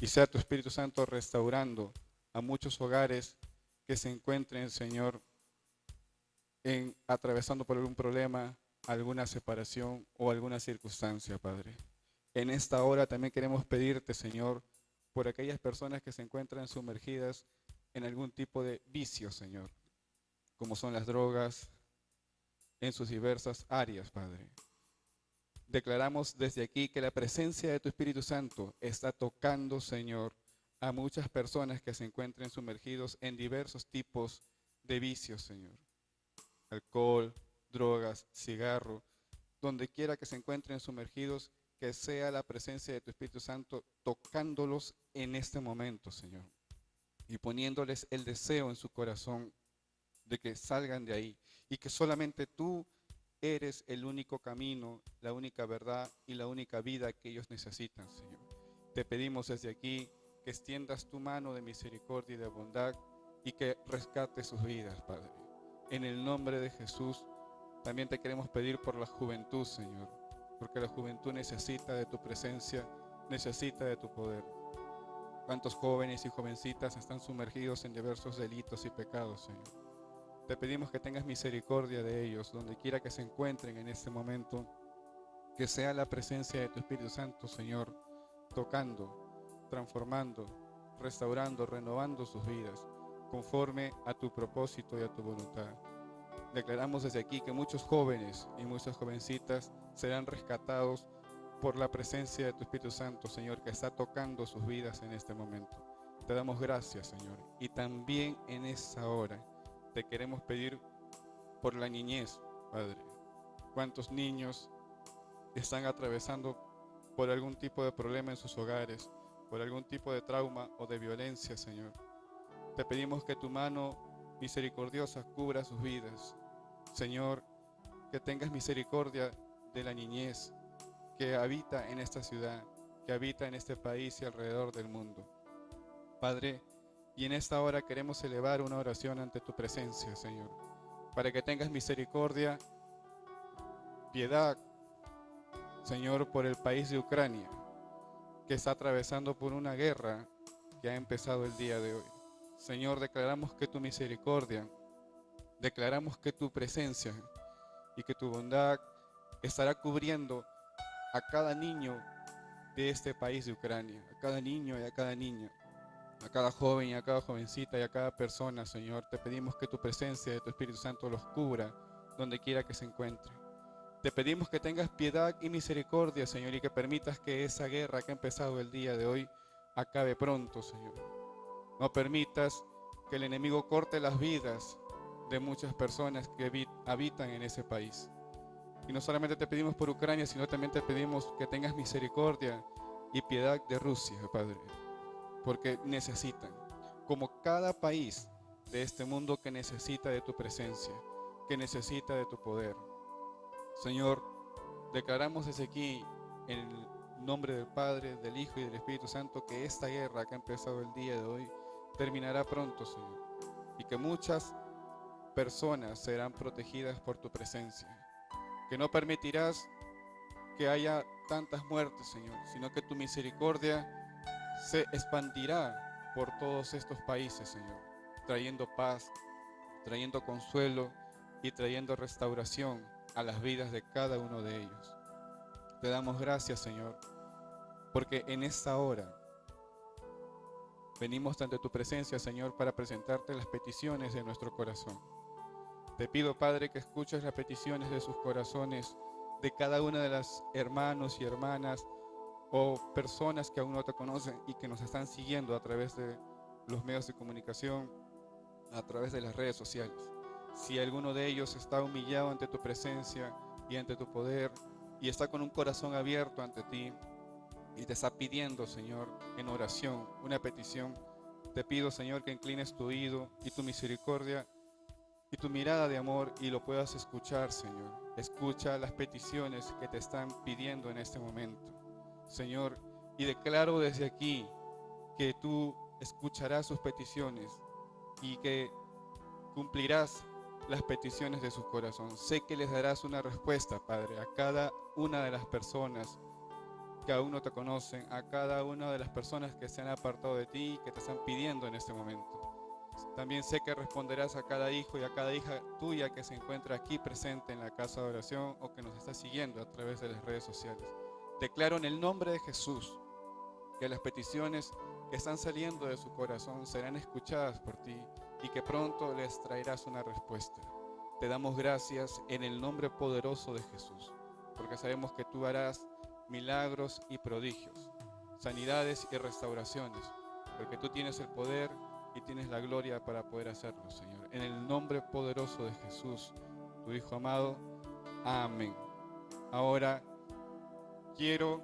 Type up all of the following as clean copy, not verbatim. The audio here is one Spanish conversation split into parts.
y sea tu Espíritu Santo restaurando a muchos hogares que se encuentren, Señor, atravesando por algún problema, alguna separación o alguna circunstancia, Padre. En esta hora también queremos pedirte, Señor, por aquellas personas que se encuentran sumergidas en algún tipo de vicio, Señor, como son las drogas, en sus diversas áreas, Padre. Declaramos desde aquí que la presencia de tu Espíritu Santo está tocando, Señor, a muchas personas que se encuentren sumergidos en diversos tipos de vicios, Señor. Alcohol, drogas, cigarro, donde quiera que se encuentren sumergidos, que sea la presencia de tu Espíritu Santo tocándolos en este momento, Señor, y poniéndoles el deseo en su corazón de que salgan de ahí y que solamente tú eres el único camino, la única verdad y la única vida que ellos necesitan, Señor. Te pedimos desde aquí que extiendas tu mano de misericordia y de bondad y que rescates sus vidas, Padre. En el nombre de Jesús, también te queremos pedir por la juventud, Señor, porque la juventud necesita de tu presencia, necesita de tu poder. ¿Cuántos jóvenes y jovencitas están sumergidos en diversos delitos y pecados, Señor? Te pedimos que tengas misericordia de ellos, donde quiera que se encuentren en este momento, que sea la presencia de tu Espíritu Santo, Señor, tocando, transformando, restaurando, renovando sus vidas, conforme a tu propósito y a tu voluntad. Declaramos desde aquí que muchos jóvenes y muchas jovencitas serán rescatados por la presencia de tu Espíritu Santo, Señor, que está tocando sus vidas en este momento. Te damos gracias, Señor, y también en esa hora te queremos pedir por la niñez, Padre. ¿Cuántos niños están atravesando por algún tipo de problema en sus hogares, por algún tipo de trauma o de violencia, Señor? Te pedimos que tu mano misericordiosa cubra sus vidas. Señor, que tengas misericordia de la niñez que habita en esta ciudad, que habita en este país y alrededor del mundo. Padre, y en esta hora queremos elevar una oración ante tu presencia, Señor, para que tengas misericordia, piedad, Señor, por el país de Ucrania, que está atravesando por una guerra que ha empezado el día de hoy. Señor, declaramos que tu misericordia, declaramos que tu presencia y que tu bondad estará cubriendo a cada niño de este país de Ucrania, a cada niño y a cada niña, a cada joven y a cada jovencita y a cada persona, Señor. Te pedimos que tu presencia de tu Espíritu Santo los cubra donde quiera que se encuentre. Te pedimos que tengas piedad y misericordia, Señor, y que permitas que esa guerra que ha empezado el día de hoy acabe pronto, Señor. No permitas que el enemigo corte las vidas de muchas personas que habitan en ese país. Y no solamente te pedimos por Ucrania, sino también te pedimos que tengas misericordia y piedad de Rusia, Padre, porque necesitan, como cada país de este mundo que necesita de tu presencia, que necesita de tu poder. Señor, declaramos desde aquí, en el nombre del Padre, del Hijo y del Espíritu Santo, que esta guerra que ha empezado el día de hoy terminará pronto, Señor, y que muchas personas serán protegidas por tu presencia, que no permitirás que haya tantas muertes, Señor, sino que tu misericordia se expandirá por todos estos países, Señor, trayendo paz, trayendo consuelo y trayendo restauración a las vidas de cada uno de ellos. Te damos gracias, Señor, porque en esta hora venimos ante tu presencia, Señor, para presentarte las peticiones de nuestro corazón. Te pido, Padre, que escuches las peticiones de sus corazones, de cada una de las hermanos y hermanas o personas que aún no te conocen y que nos están siguiendo a través de los medios de comunicación, a través de las redes sociales. Si alguno de ellos está humillado ante tu presencia y ante tu poder y está con un corazón abierto ante ti y te está pidiendo, Señor, en oración, una petición, te pido, Señor, que inclines tu oído y tu misericordia y tu mirada de amor y lo puedas escuchar, Señor. Escucha las peticiones que te están pidiendo en este momento, Señor, y declaro desde aquí que tú escucharás sus peticiones y que cumplirás las peticiones de su corazón. Sé que les darás una respuesta, Padre, a cada una de las personas que aún no te conocen, a cada una de las personas que se han apartado de ti y que te están pidiendo en este momento. También sé que responderás a cada hijo y a cada hija tuya que se encuentra aquí presente en la casa de oración o que nos está siguiendo a través de las redes sociales. Declaro en el nombre de Jesús que las peticiones que están saliendo de su corazón serán escuchadas por ti y que pronto les traerás una respuesta. Te damos gracias en el nombre poderoso de Jesús, porque sabemos que tú harás milagros y prodigios, sanidades y restauraciones, porque tú tienes el poder y tienes la gloria para poder hacerlo, Señor. En el nombre poderoso de Jesús, tu Hijo amado. Amén. Ahora quiero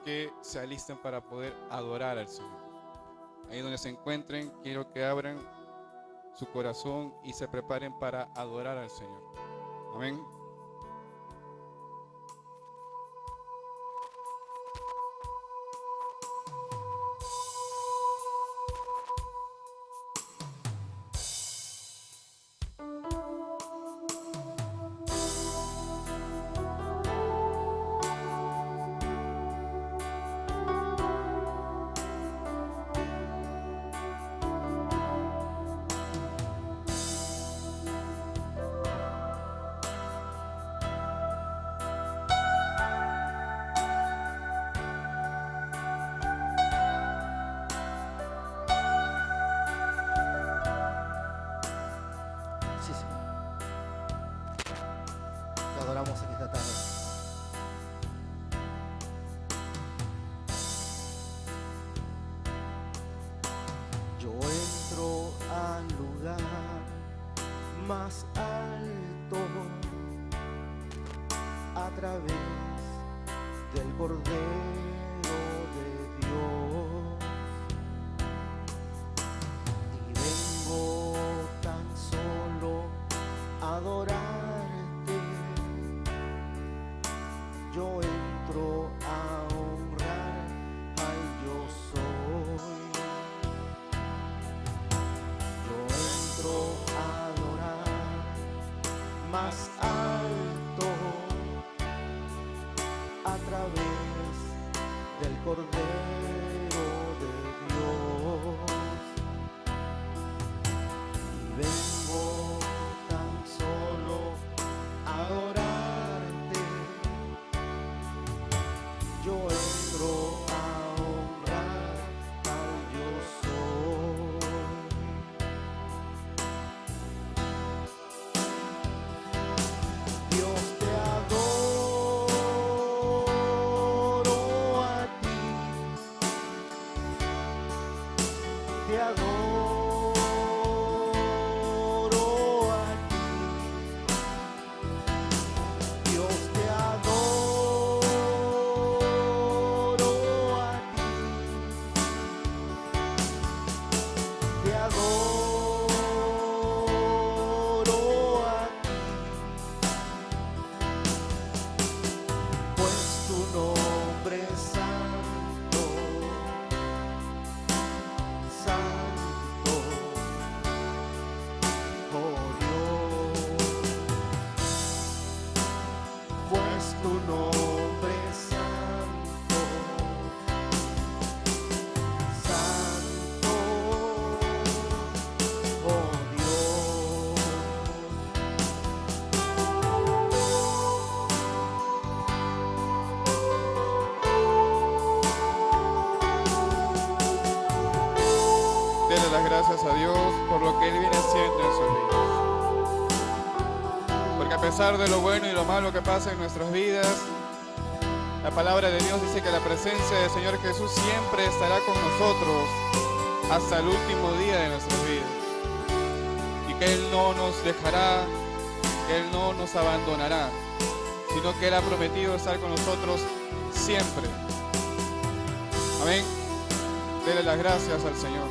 que se alisten para poder adorar al Señor. Ahí donde se encuentren, quiero que abran su corazón y se preparen para adorar al Señor. Amén. Sí, Señor. Te adoramos en esta tarde. Yo entro al lugar más alto a través del Cordero de Dios y vengo tan solo a adorarte. Yo entro a honrar al yo soy. Yo entro a adorar más alto a través del Cordero de Dios y vengo tan solo a adorarte. Yo entro a honrar al yo soy. Dios, te adoro a ti, te adoro a ti. Dios, te adoro a ti, te adoro a ti, pues tu nombre es santo, santo, oh Dios, pues tu nombre es santo, santo, oh Dios. Denle las gracias a Dios por lo que Él viene haciendo en sus vidas. Porque a pesar de lo bueno y lo malo que pasa en nuestras vidas, la palabra de Dios dice que la presencia del Señor Jesús siempre estará con nosotros hasta el último día de nuestras vidas. Y que Él no nos dejará, que Él no nos abandonará, sino que Él ha prometido estar con nosotros siempre. Amén. Dele las gracias al Señor.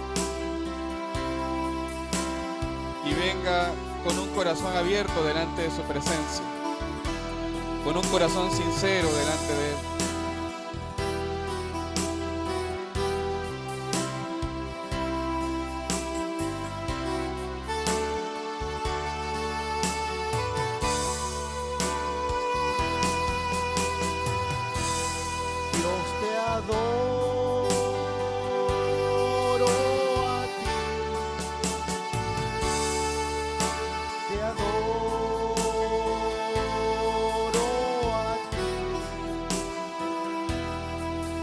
Y venga con un corazón abierto delante de su presencia, con un corazón sincero delante de Él. adoro a ti. Te adoro a ti.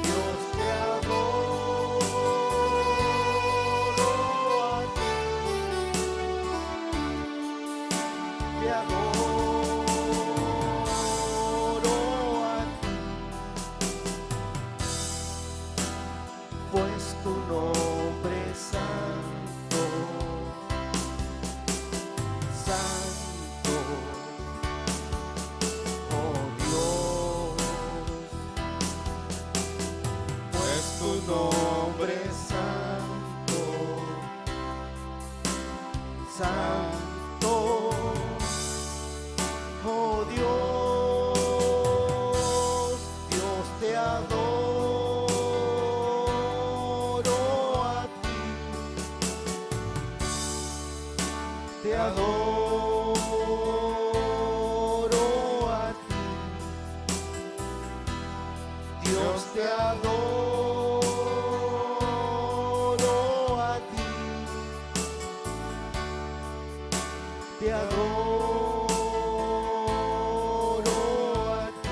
Dios, te adoro a ti. Te adoro a ti. Pues tu nombre es santo, santo, oh Dios. Pues tu nombre es santo, santo, oh Dios. Dios, te adoro a ti. Te adoro a ti. Dios, te adoro a ti. Te adoro a ti.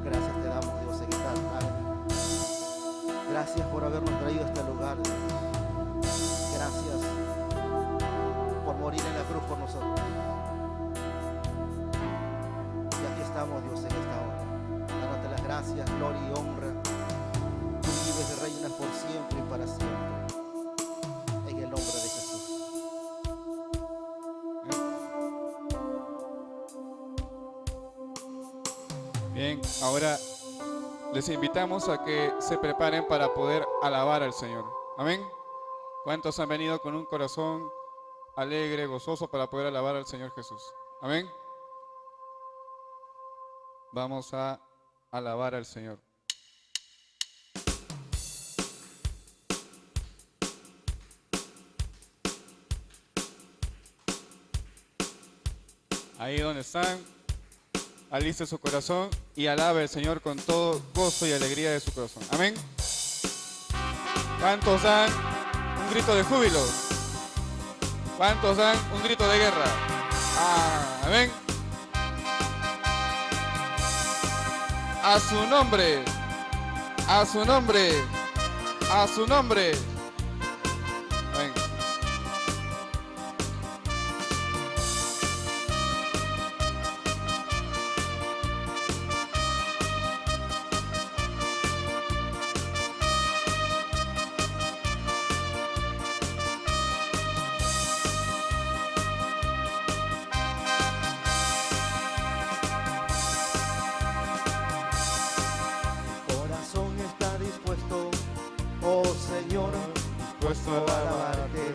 Gracias te damos, Dios, en esta tarde. Gracias por habernos traído a este lugar. Gracias por morir en la cruz por nosotros. Y aquí estamos, Dios, en esta hora. Dándote las gracias, gloria y honra. Tú vives y reinas por siempre y para siempre. En el nombre de Jesús. Bien, ahora les invitamos a que se preparen para poder alabar al Señor. Amén. ¿Cuántos han venido con un corazón alegre, gozoso para poder alabar al Señor Jesús? Amén. Vamos a alabar al Señor. Ahí donde están, aliste su corazón y alabe al Señor con todo gozo y alegría de su corazón. Amén. ¿Cuántos dan un grito de júbilo? ¿Cuántos dan un grito de guerra? Amén. A su nombre, a su nombre, a su nombre. Amén. Corazón está dispuesto, oh Señor, Puesto a alabarte.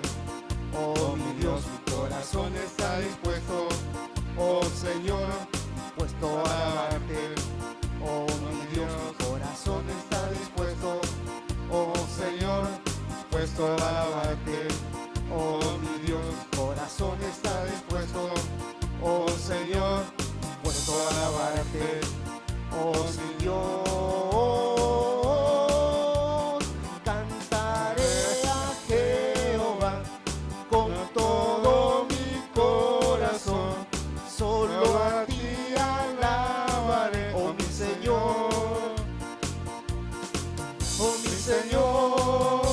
Oh mi Dios, mi corazón está dispuesto, oh Señor, puesto a alabarte. Oh mi Dios, mi corazón está dispuesto, oh Señor, puesto a alabarte. Oh mi Dios, mi corazón está dispuesto, oh Señor, puesto a alabarte. Oh mi Dios, cantaré a Jehová con todo mi corazón, solo a ti alabaré, oh mi Señor, oh mi Señor.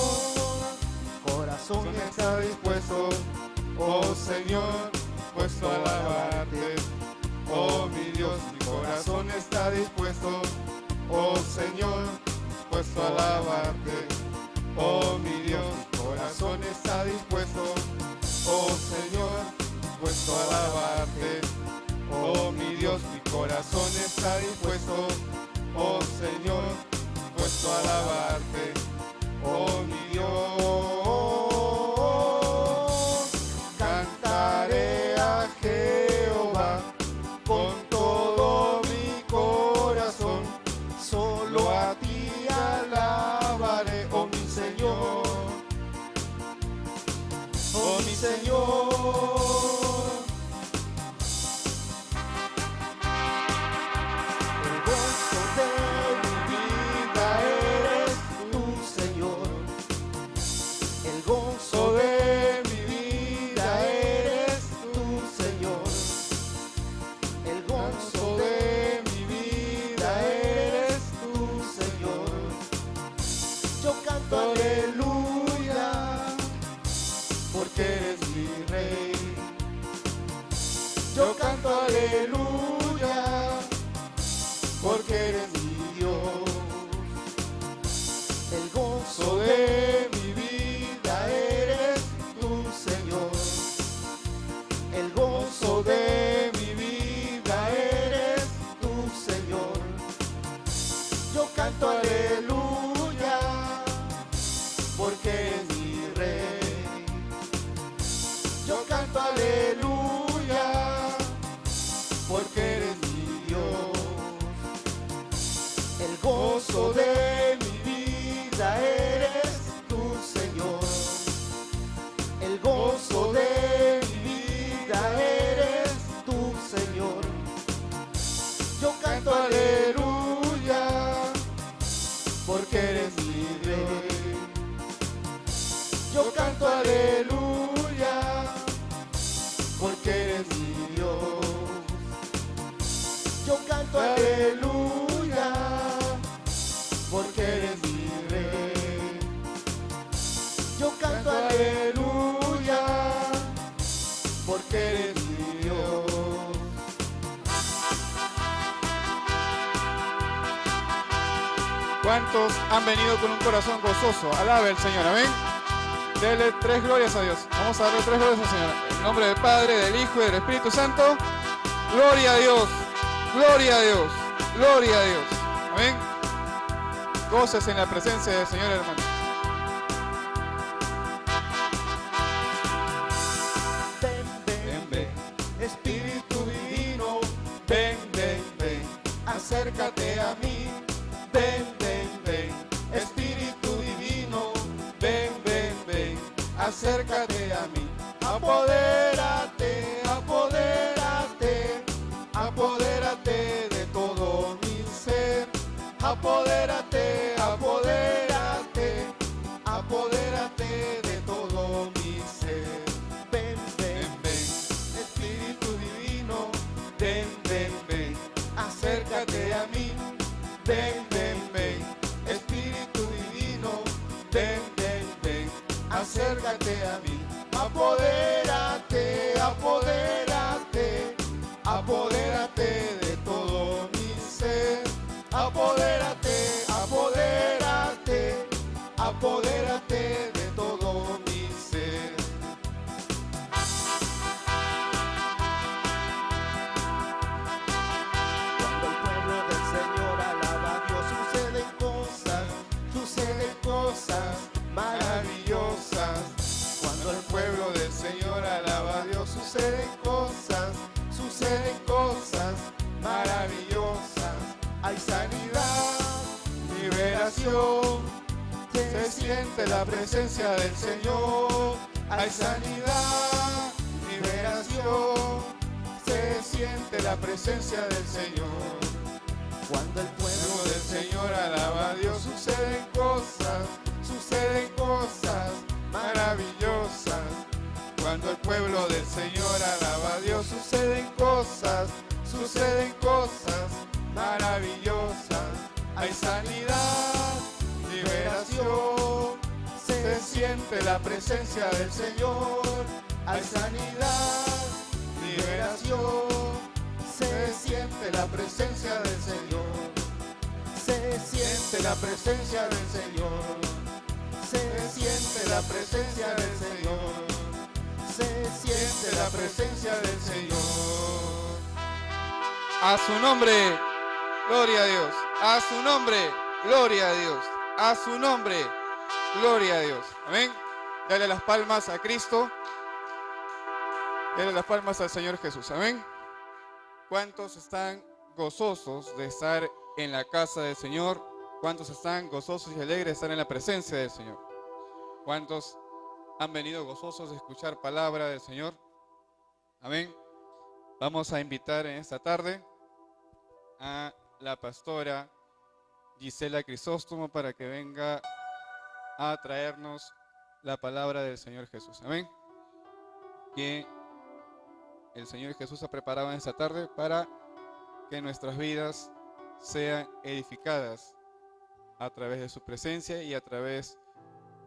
Corazón está dispuesto, oh Señor, puesto a alabarte. Oh mi Dios, mi corazón está dispuesto, oh Señor, puesto a alabarte. Oh mi Dios, mi corazón está dispuesto. Oh Señor, puesto a alabarte. Oh mi Dios, mi corazón está dispuesto. Oh Señor, puesto a alabarte. Oh mi Dios, cantaré a Jehová con todo mi corazón. Solo a ti alabaré, oh mi Señor. Oh mi Señor. El gozo de mi vida eres tú, Señor. El gozo de mi vida eres tú, Señor. Yo canto aleluya, porque eres mi rey. Yo canto aleluya, porque eres mi Dios. El gozo de mi vida eres tú, Señor. El gozo de mi vida eres tú, Señor. Yo canto aleluya, porque eres mi rey. Yo canto aleluya, porque eres mi Dios. El gozo de mi vida eres tú, Señor. El gozo de mi vida eres tú, Señor. Yo canto aleluya, porque eres mi rey. Yo canto aleluya, porque eres mi Dios. Yo canto aleluya, porque eres mi rey. Yo canto aleluya, porque eres mi Dios. ¿Cuántos han venido con un corazón gozoso? Alabe al Señor, amén. Dele 3 glorias a Dios. Vamos a darle 3 glorias al Señor. En el nombre del Padre, del Hijo y del Espíritu Santo. Gloria a Dios, gloria a Dios, gloria a Dios. Amén. Goces en la presencia del Señor, hermano. Ven, ven, ven, Espíritu Divino. Ven, ven, ven, acércate a mí. Ven, ven, ven, Espíritu Divino. Ven, ven, ven, acércate a mí. Apodérate, apodérate, apodérate de todo mi ser. Apodérate, apodérate, apodérate de todo mi ser. Ven, ven, ven, Espíritu Divino. Ven, ven, ven, acércate a mí. Ven, ven, ven, Espíritu Divino. Ven, ven, ven, acércate a mí. Apodérate, apodérate, apodérate de todo mi ser. Apodérate, apodérate, apodérate de todo mi ser. Cuando el pueblo del Señor alaba a Dios, suceden cosas maravillosas. Cuando el pueblo del Señor alaba a Dios, suceden cosas maravillosas. Hay sanidad, liberación, se siente la presencia del Señor. Hay sanidad, liberación, se siente la presencia del Señor. Cuando el pueblo del Señor alaba a Dios, suceden cosas maravillosas. Cuando el pueblo del Señor alaba a Dios, suceden cosas maravillosas. Hay sanidad, liberación, se siente la presencia del Señor. Hay sanidad, liberación, se siente la presencia del Señor. Se siente la presencia del Señor. Se siente la presencia del Señor. Se siente la presencia del Señor. A su nombre, gloria a Dios. A su nombre, gloria a Dios. A su nombre, gloria a Dios. Amén. Dale las palmas a Cristo. Dale las palmas al Señor Jesús. Amén. ¿Cuántos están gozosos de estar en la casa del Señor? ¿Cuántos están gozosos y alegres de estar en la presencia del Señor? ¿Cuántos han venido gozosos de escuchar palabra del Señor? Amén. Vamos a invitar en esta tarde a la pastora Gisela Crisóstomo para que venga a traernos la palabra del Señor Jesús. Amén. Que el Señor Jesús ha preparado en esta tarde para que nuestras vidas sean edificadas a través de su presencia y a través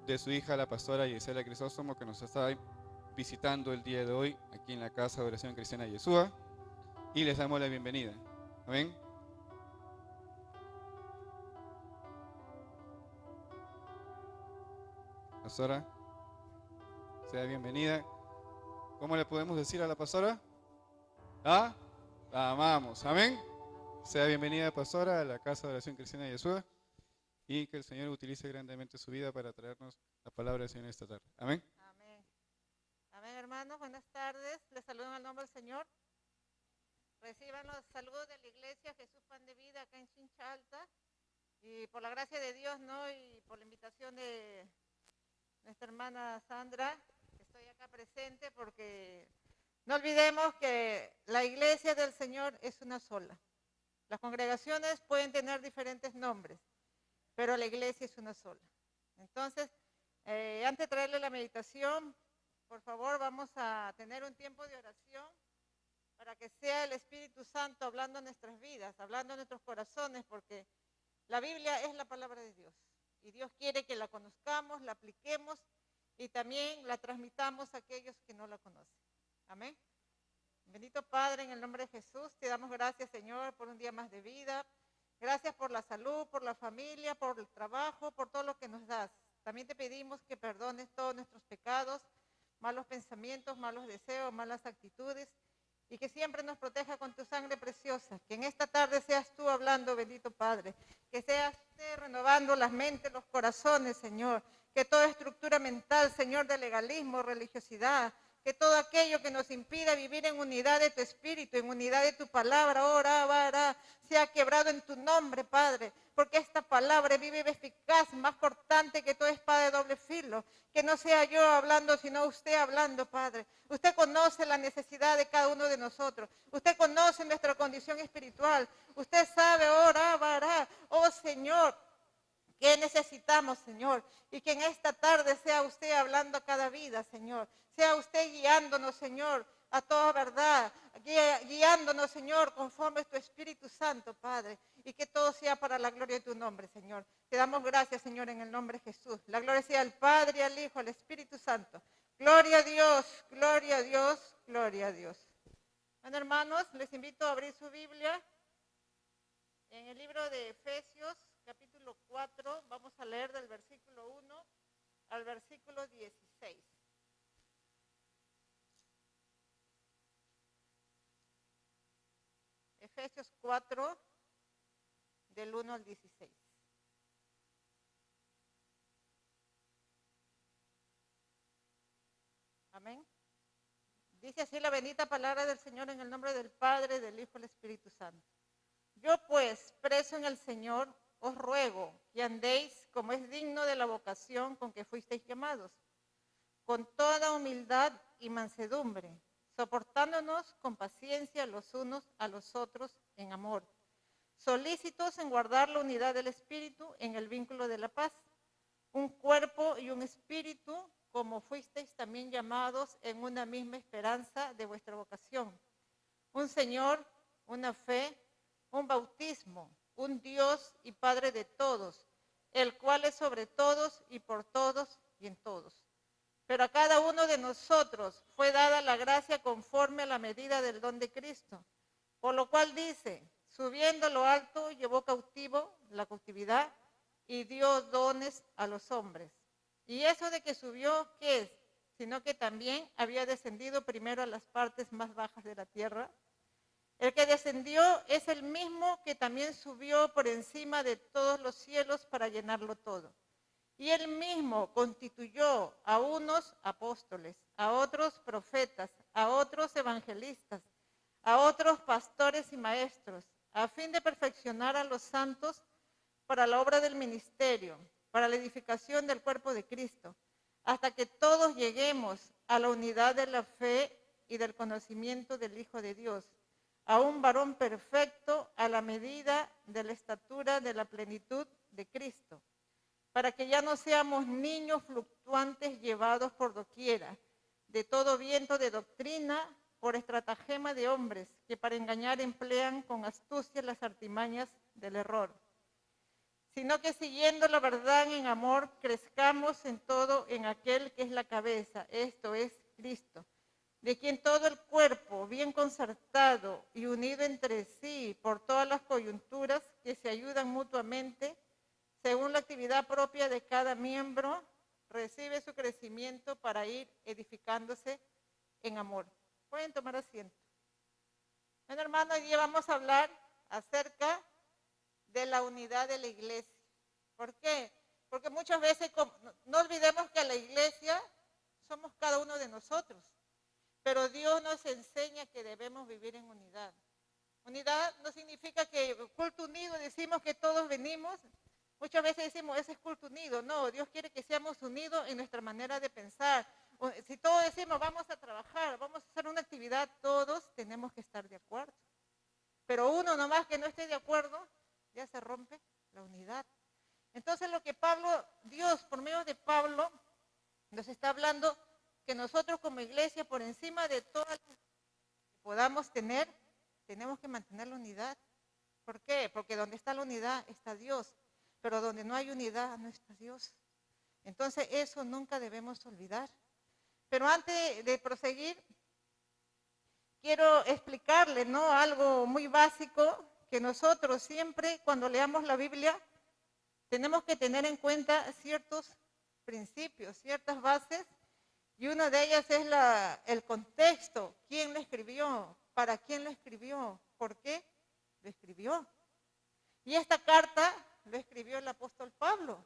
de su hija, la pastora Gisela Crisóstomo, que nos está visitando el día de hoy aquí en la Casa de Oración Cristiana Yeshua, y les damos la bienvenida. Amén. Pastora, sea bienvenida. ¿Cómo le podemos decir a la pastora? ¿Ah? La amamos. Amén. Sea bienvenida, pastora, a la Casa de Oración Cristiana Yeshua, y que el Señor utilice grandemente su vida para traernos la palabra del Señor esta tarde. Amén. Amén. Amén, hermanos. Buenas tardes. Les saludo en el nombre del Señor. Reciban los saludos de la iglesia Jesús Pan de Vida acá en Chincha Alta. Y por la gracia de Dios, ¿no? Y por la invitación de nuestra hermana Sandra, estoy acá presente porque no olvidemos que la iglesia del Señor es una sola. Las congregaciones pueden tener diferentes nombres, pero la iglesia es una sola. Entonces, antes de traerle la meditación, por favor, vamos a tener un tiempo de oración para que sea el Espíritu Santo hablando en nuestras vidas, hablando en nuestros corazones, porque la Biblia es la palabra de Dios. Y Dios quiere que la conozcamos, la apliquemos y también la transmitamos a aquellos que no la conocen. Amén. Bendito Padre, en el nombre de Jesús, te damos gracias, Señor, por un día más de vida. Gracias por la salud, por la familia, por el trabajo, por todo lo que nos das. También te pedimos que perdones todos nuestros pecados, malos pensamientos, malos deseos, malas actitudes, y que siempre nos proteja con tu sangre preciosa. Que en esta tarde seas tú hablando, bendito Padre. Que seas tú renovando las mentes, los corazones, Señor. Que toda estructura mental, Señor, de legalismo, religiosidad, que todo aquello que nos impida vivir en unidad de tu espíritu, en unidad de tu palabra, ora, vara, sea quebrado en tu nombre, Padre, porque esta palabra vive eficaz, más cortante que toda espada de doble filo, que no sea yo hablando, sino usted hablando, Padre. Usted conoce la necesidad de cada uno de nosotros, usted conoce nuestra condición espiritual, usted sabe, ora, vara, oh Señor, ¿qué necesitamos, Señor? Y que en esta tarde sea usted hablando a cada vida, Señor. Sea usted guiándonos, Señor, a toda verdad. Guiándonos, Señor, conforme a tu Espíritu Santo, Padre. Y que todo sea para la gloria de tu nombre, Señor. Te damos gracias, Señor, en el nombre de Jesús. La gloria sea al Padre, al Hijo, al Espíritu Santo. Gloria a Dios, gloria a Dios, gloria a Dios. Bueno, hermanos, les invito a abrir su Biblia. En el libro de Efesios, capítulo 4, vamos a leer del versículo 1 al versículo 16. Efesios 4, del 1 al 16. Amén. Dice así la bendita palabra del Señor en el nombre del Padre, del Hijo y del Espíritu Santo. Yo pues, preso en el Señor, os ruego que andéis como es digno de la vocación con que fuisteis llamados, con toda humildad y mansedumbre, soportándonos con paciencia los unos a los otros en amor, solícitos en guardar la unidad del Espíritu en el vínculo de la paz, un cuerpo y un espíritu, como fuisteis también llamados en una misma esperanza de vuestra vocación, un Señor, una fe, un bautismo, un Dios y Padre de todos, el cual es sobre todos y por todos y en todos. Pero a cada uno de nosotros fue dada la gracia conforme a la medida del don de Cristo, por lo cual dice, Subiendo a lo alto, llevó cautivo la cautividad y dio dones a los hombres. Y eso de que subió, ¿qué es? Sino que también había descendido primero a las partes más bajas de la tierra. El que descendió es el mismo que también subió por encima de todos los cielos para llenarlo todo. Y él mismo constituyó a unos apóstoles, a otros profetas, a otros evangelistas, a otros pastores y maestros, a fin de perfeccionar a los santos para la obra del ministerio, para la edificación del cuerpo de Cristo, hasta que todos lleguemos a la unidad de la fe y del conocimiento del Hijo de Dios, a un varón perfecto a la medida de la estatura de la plenitud de Cristo, para que ya no seamos niños fluctuantes llevados por doquiera, de todo viento de doctrina, por estratagema de hombres, que para engañar emplean con astucia las artimañas del error, sino que siguiendo la verdad en amor, crezcamos en todo en aquel que es la cabeza, esto es Cristo, de quien todo el cuerpo, bien concertado y unido entre sí por todas las coyunturas que se ayudan mutuamente, según la actividad propia de cada miembro, recibe su crecimiento para ir edificándose en amor. Pueden tomar asiento. Bueno, hermano, hoy día vamos a hablar acerca de la unidad de la iglesia. ¿Por qué? Porque muchas veces no olvidemos que la iglesia somos cada uno de nosotros, pero Dios nos enseña que debemos vivir en unidad. Unidad no significa que culto unido decimos que todos venimos. Muchas veces decimos, ese es culto unido. No, Dios quiere que seamos unidos en nuestra manera de pensar. Si todos decimos, vamos a trabajar, vamos a hacer una actividad, todos tenemos que estar de acuerdo. Pero uno nomás que no esté de acuerdo, ya se rompe la unidad. Entonces lo que Dios por medio de Pablo, nos está hablando que nosotros como iglesia, por encima de todo lo que podamos tener, tenemos que mantener la unidad. ¿Por qué? Porque donde está la unidad está Dios. Pero donde no hay unidad no está Dios. Entonces eso nunca debemos olvidar. Pero antes de proseguir, quiero explicarle, ¿no?, algo muy básico que nosotros siempre cuando leamos la Biblia tenemos que tener en cuenta ciertos principios, ciertas bases, y una de ellas es el contexto. ¿Quién lo escribió? ¿Para quién lo escribió? ¿Por qué lo escribió? Y esta carta lo escribió el apóstol Pablo.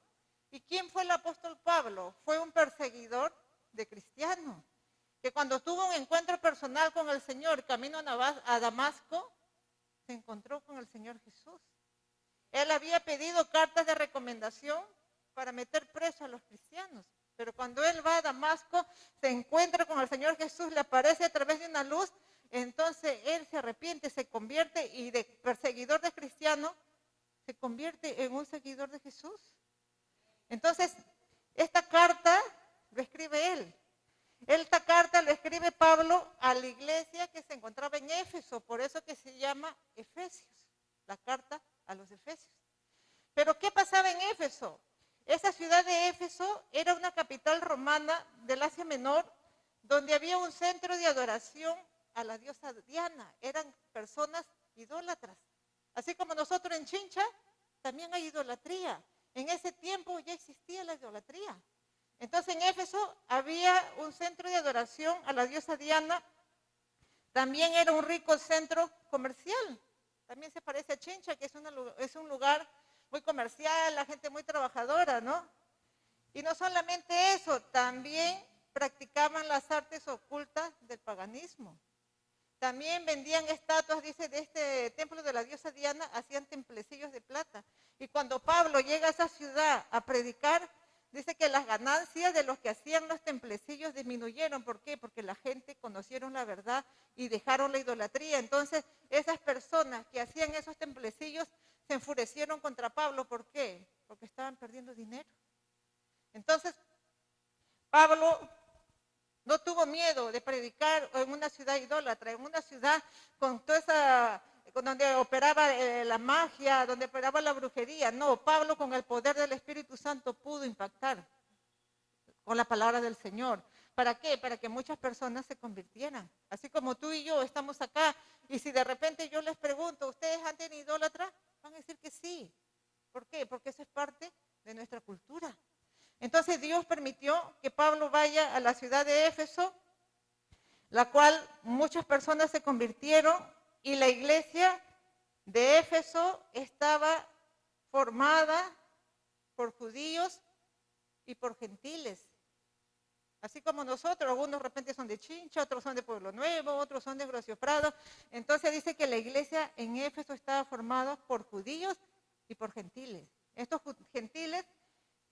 ¿Y quién fue el apóstol Pablo? Fue un perseguidor de cristianos, que cuando tuvo un encuentro personal con el Señor, camino a Damasco, se encontró con el Señor Jesús. Él había pedido cartas de recomendación para meter preso a los cristianos, pero cuando él va a Damasco, se encuentra con el Señor Jesús, le aparece a través de una luz, entonces él se arrepiente, se convierte y de perseguidor de cristianos, se convierte en un seguidor de Jesús. Entonces, esta carta lo escribe él. Esta carta lo escribe Pablo a la iglesia que se encontraba en Éfeso, por eso que se llama Efesios, la carta a los Efesios. Pero ¿qué pasaba en Éfeso? Esa ciudad de Éfeso era una capital romana del Asia Menor, donde había un centro de adoración a la diosa Diana. Eran personas idólatras. Así como nosotros en Chincha, también hay idolatría. En ese tiempo ya existía la idolatría. Entonces en Éfeso había un centro de adoración a la diosa Diana. También era un rico centro comercial. También se parece a Chincha, que es un lugar muy comercial, la gente muy trabajadora, ¿no? Y no solamente eso, también practicaban las artes ocultas del paganismo. También vendían estatuas, dice, de este templo de la diosa Diana, hacían templecillos de plata. Y cuando Pablo llega a esa ciudad a predicar, dice que las ganancias de los que hacían los templecillos disminuyeron. ¿Por qué? Porque la gente conocieron la verdad y dejaron la idolatría. Entonces, esas personas que hacían esos templecillos se enfurecieron contra Pablo. ¿Por qué? Porque estaban perdiendo dinero. Entonces, Pablo no tuvo miedo de predicar en una ciudad idólatra, en una ciudad con toda esa, donde operaba la magia, donde operaba la brujería. No, Pablo con el poder del Espíritu Santo pudo impactar con la palabra del Señor. ¿Para qué? Para que muchas personas se convirtieran. Así como tú y yo estamos acá, y si de repente yo les pregunto, ¿ustedes han tenido idólatra? Van a decir que sí. ¿Por qué? Porque eso es parte de nuestra cultura. Entonces Dios permitió que Pablo vaya a la ciudad de Éfeso, la cual muchas personas se convirtieron, y la iglesia de Éfeso estaba formada por judíos y por gentiles. Así como nosotros, algunos de repente son de Chincha, otros son de Pueblo Nuevo, otros son de Grocio Prado. Entonces dice que la iglesia en Éfeso estaba formada por judíos y por gentiles. Estos gentiles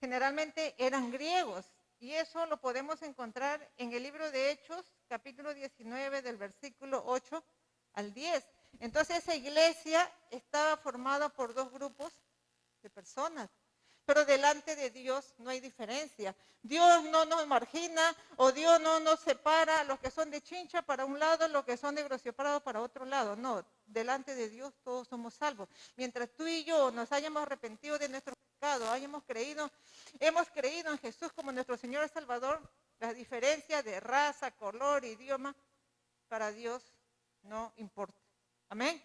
generalmente eran griegos, y eso lo podemos encontrar en el libro de Hechos, capítulo 19, del versículo 8 al 10. Entonces esa iglesia estaba formada por dos grupos de personas. Pero delante de Dios no hay diferencia. Dios no nos margina, o Dios no nos separa a los que son de Chincha para un lado, los que son de Grocio Prado para otro lado. No, delante de Dios todos somos salvos. Mientras tú y yo nos hayamos arrepentido de nuestros pecados, hemos creído en Jesús como nuestro Señor y Salvador, la diferencia de raza, color, idioma, para Dios no importa. Amén.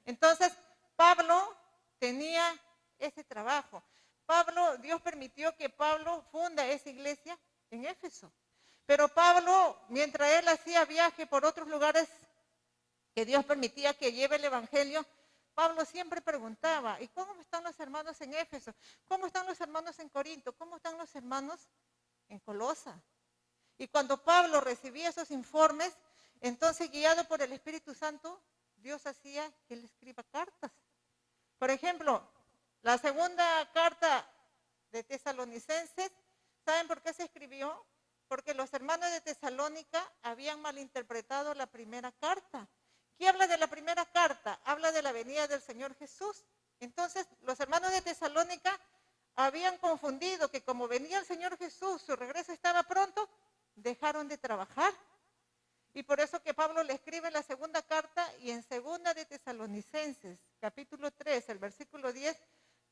Entonces, Pablo tenía ese trabajo. Dios permitió que Pablo funda esa iglesia en Éfeso. Pero Pablo, mientras él hacía viaje por otros lugares que Dios permitía que lleve el evangelio, Pablo siempre preguntaba, ¿y cómo están los hermanos en Éfeso? ¿Cómo están los hermanos en Corinto? ¿Cómo están los hermanos en Colosa? Y cuando Pablo recibía esos informes, entonces guiado por el Espíritu Santo, Dios hacía que él escriba cartas. Por ejemplo, la segunda carta de Tesalonicenses, ¿saben por qué se escribió? Porque los hermanos de Tesalónica habían malinterpretado la primera carta. ¿Qué habla de la primera carta? Habla de la venida del Señor Jesús. Entonces, los hermanos de Tesalónica habían confundido que como venía el Señor Jesús, su regreso estaba pronto, dejaron de trabajar. Y por eso que Pablo le escribe la segunda carta, y en segunda de Tesalonicenses, capítulo 3, el versículo 10,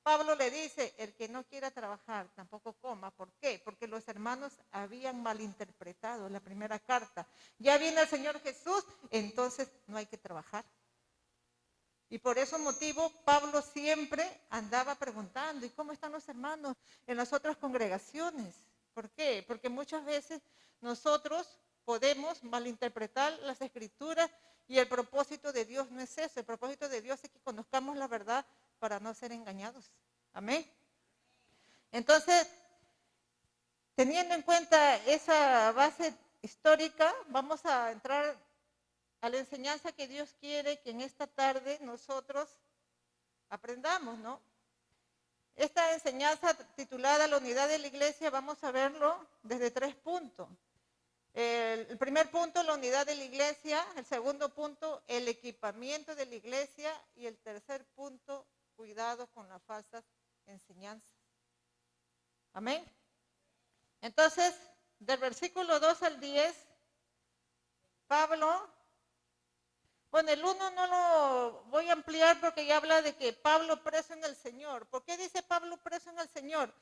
Pablo le dice, el que no quiera trabajar tampoco coma. ¿Por qué? Porque los hermanos habían malinterpretado la primera carta. Ya viene el Señor Jesús, entonces no hay que trabajar. Y por ese motivo Pablo siempre andaba preguntando, ¿y cómo están los hermanos en las otras congregaciones? ¿Por qué? Porque muchas veces nosotros podemos malinterpretar las escrituras, y el propósito de Dios no es eso. El propósito de Dios es que conozcamos la verdad para no ser engañados. Amén. Entonces, teniendo en cuenta esa base histórica, vamos a entrar a la enseñanza que Dios quiere que en esta tarde nosotros aprendamos, ¿no? Esta enseñanza titulada La unidad de la iglesia, vamos a verlo desde 3 puntos. El primer punto, la unidad de la iglesia. El segundo punto, el equipamiento de la iglesia. Y el tercer punto, cuidado con las falsas enseñanzas. Amén. Entonces, del versículo 2 al 10, Pablo, bueno, el 1 no lo voy a ampliar porque ya habla de que Pablo preso en el Señor. ¿Por qué dice Pablo preso en el Señor?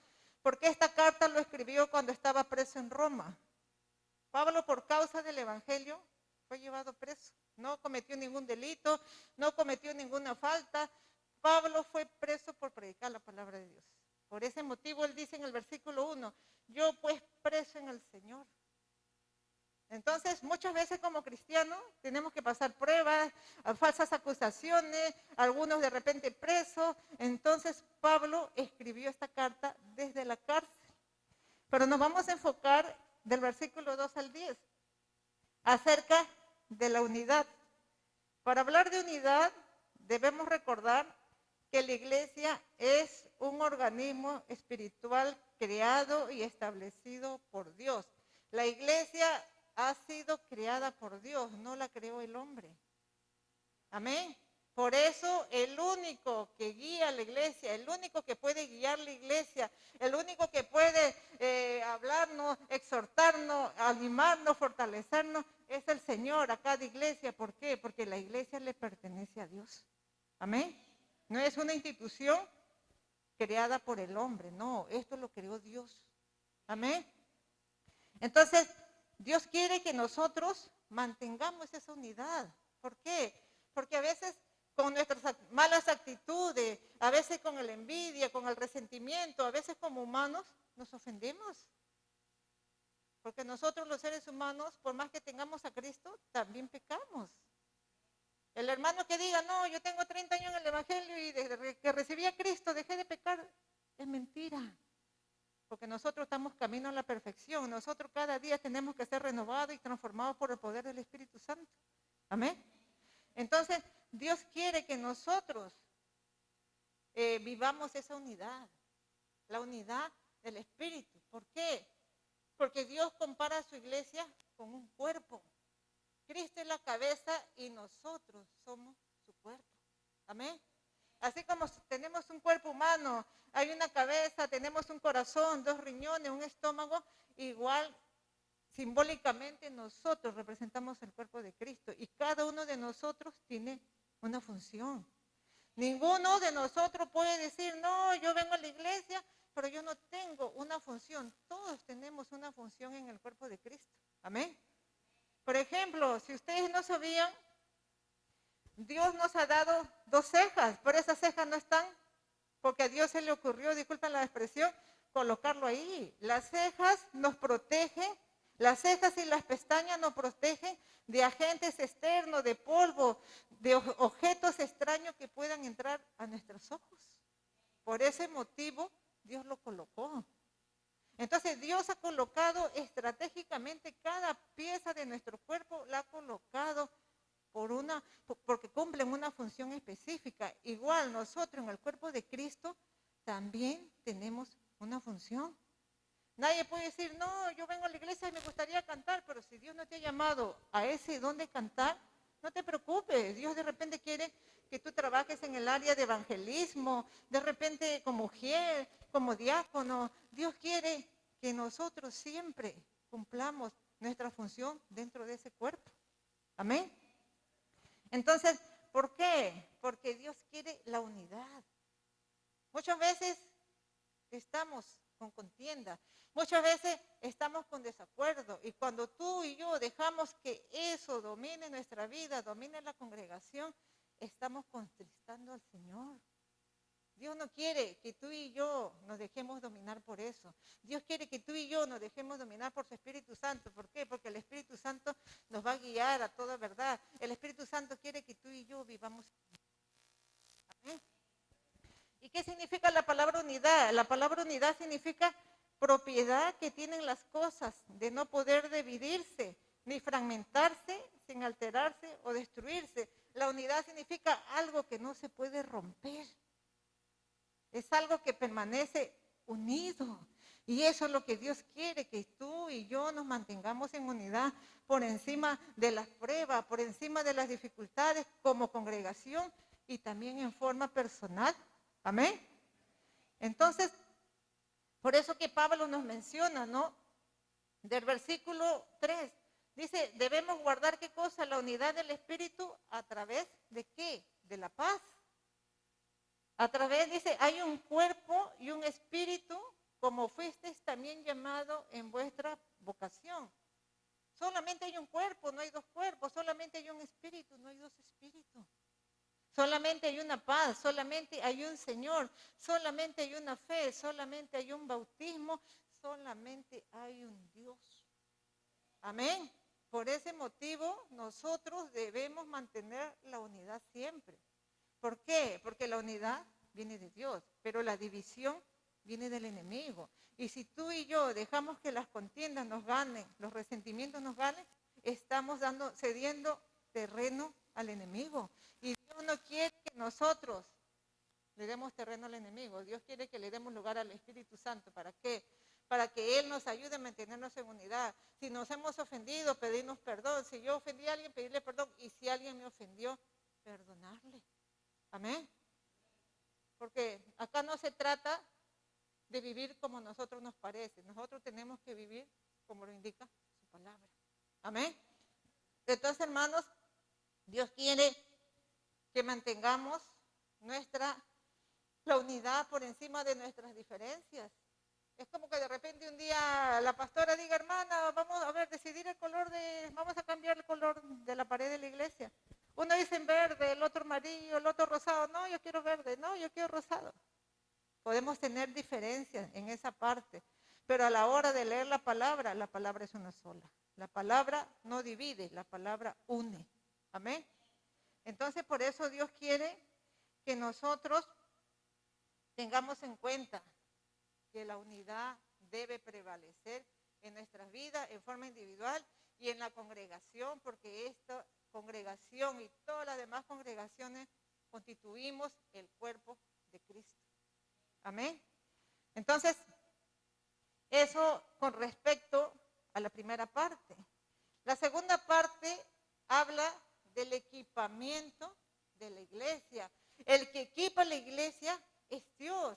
Porque esta carta lo escribió cuando estaba preso en Roma. Pablo, por causa del evangelio, fue llevado preso. No cometió ningún delito, no cometió ninguna falta. Pablo fue preso por predicar la palabra de Dios. Por ese motivo él dice en el versículo 1, yo pues preso en el Señor. Entonces, muchas veces como cristianos tenemos que pasar pruebas, falsas acusaciones, algunos de repente presos. Entonces, Pablo escribió esta carta desde la cárcel. Pero nos vamos a enfocar del versículo 2 al 10, acerca de la unidad. Para hablar de unidad, debemos recordar que la iglesia es un organismo espiritual creado y establecido por Dios. La iglesia ha sido creada por Dios, no la creó el hombre. Amén. Por eso el único que guía la iglesia, el único que puede guiar la iglesia, el único que puede hablarnos, exhortarnos, animarnos, fortalecernos, es el Señor a cada iglesia. ¿Por qué? Porque la iglesia le pertenece a Dios. Amén. No es una institución creada por el hombre, no, esto lo creó Dios. Amén. Entonces, Dios quiere que nosotros mantengamos esa unidad. ¿Por qué? Porque a veces con nuestras malas actitudes, a veces con la envidia, con el resentimiento, a veces como humanos nos ofendemos. Porque nosotros los seres humanos, por más que tengamos a Cristo, también pecamos. El hermano que diga, no, yo tengo 30 años en el Evangelio y desde que recibí a Cristo dejé de pecar, es mentira. Porque nosotros estamos camino a la perfección. Nosotros cada día tenemos que ser renovados y transformados por el poder del Espíritu Santo. Amén. Entonces, Dios quiere que nosotros vivamos esa unidad. La unidad del Espíritu. ¿Por qué? Porque Dios compara a su iglesia con un cuerpo. Cristo es la cabeza y nosotros somos su cuerpo. Amén. Así como tenemos un cuerpo humano, hay una cabeza, tenemos un corazón, 2 riñones, un estómago, igual simbólicamente nosotros representamos el cuerpo de Cristo y cada uno de nosotros tiene una función. Ninguno de nosotros puede decir, no, yo vengo a la iglesia, pero yo no tengo una función. Todos tenemos una función en el cuerpo de Cristo. Amén. Por ejemplo, si ustedes no sabían, Dios nos ha dado 2 cejas, pero esas cejas no están porque a Dios se le ocurrió, disculpen la expresión, colocarlo ahí. Las cejas nos protegen, las cejas y las pestañas nos protegen de agentes externos, de polvo, de objetos extraños que puedan entrar a nuestros ojos. Por ese motivo, Dios lo colocó. Entonces, Dios ha colocado estratégicamente cada pieza de nuestro cuerpo, la ha colocado porque cumplen una función específica. Igual nosotros en el cuerpo de Cristo también tenemos una función. Nadie puede decir, no, yo vengo a la iglesia y me gustaría cantar, pero si Dios no te ha llamado a ese don de cantar, no te preocupes. Dios de repente quiere que tú trabajes en el área de evangelismo, de repente como mujer, como diácono. Dios quiere que nosotros siempre cumplamos nuestra función dentro de ese cuerpo. Amén. Entonces, ¿por qué? Porque Dios quiere la unidad. Muchas veces estamos con contienda, muchas veces estamos con desacuerdo y cuando tú y yo dejamos que eso domine nuestra vida, domine la congregación, estamos contristando al Señor. Dios no quiere que tú y yo nos dejemos dominar por eso. Dios quiere que tú y yo nos dejemos dominar por su Espíritu Santo. ¿Por qué? Porque el Espíritu Santo nos va a guiar a toda verdad. El Espíritu Santo quiere que tú y yo vivamos. ¿Amén? ¿Y qué significa la palabra unidad? La palabra unidad significa propiedad que tienen las cosas, de no poder dividirse, ni fragmentarse, sin alterarse o destruirse. La unidad significa algo que no se puede romper. Es algo que permanece unido. Y eso es lo que Dios quiere, que tú y yo nos mantengamos en unidad por encima de las pruebas, por encima de las dificultades como congregación y también en forma personal. Amén. Entonces, por eso que Pablo nos menciona, ¿no? Del versículo 3, dice, debemos guardar ¿qué cosa? La unidad del Espíritu a través de ¿qué? De la paz. A través, dice, hay un cuerpo y un espíritu, como fuisteis también llamado en vuestra vocación. Solamente hay un cuerpo, no hay 2 cuerpos. Solamente hay un espíritu, no hay 2 espíritus. Solamente hay una paz, solamente hay un Señor, solamente hay una fe, solamente hay un bautismo, solamente hay un Dios. Amén. Por ese motivo, nosotros debemos mantener la unidad siempre. ¿Por qué? Porque la unidad viene de Dios, pero la división viene del enemigo. Y si tú y yo dejamos que las contiendas nos ganen, los resentimientos nos ganen, estamos cediendo terreno al enemigo. Y Dios no quiere que nosotros le demos terreno al enemigo. Dios quiere que le demos lugar al Espíritu Santo. ¿Para qué? Para que Él nos ayude a mantenernos en unidad. Si nos hemos ofendido, pedirnos perdón. Si yo ofendí a alguien, pedirle perdón. Y si alguien me ofendió, perdonarle. Amén. Porque acá no se trata de vivir como nosotros nos parece. Nosotros tenemos que vivir como lo indica su palabra. Amén. Entonces, hermanos, Dios quiere que mantengamos la unidad por encima de nuestras diferencias. Es como que de repente un día la pastora diga, hermana, vamos a ver, decidir el color vamos a cambiar el color de la pared de la iglesia. Uno dice en verde, el otro amarillo, el otro rosado. No, yo quiero verde, no, yo quiero rosado. Podemos tener diferencias en esa parte, pero a la hora de leer la palabra es una sola. La palabra no divide, la palabra une. Amén. Entonces, por eso Dios quiere que nosotros tengamos en cuenta que la unidad debe prevalecer en nuestras vidas, en forma individual y en la congregación, porque esta congregación y todas las demás congregaciones constituimos el cuerpo de Cristo. Amén. Entonces, eso con respecto a la primera parte. La segunda parte habla del equipamiento de la iglesia. El que equipa la iglesia es Dios.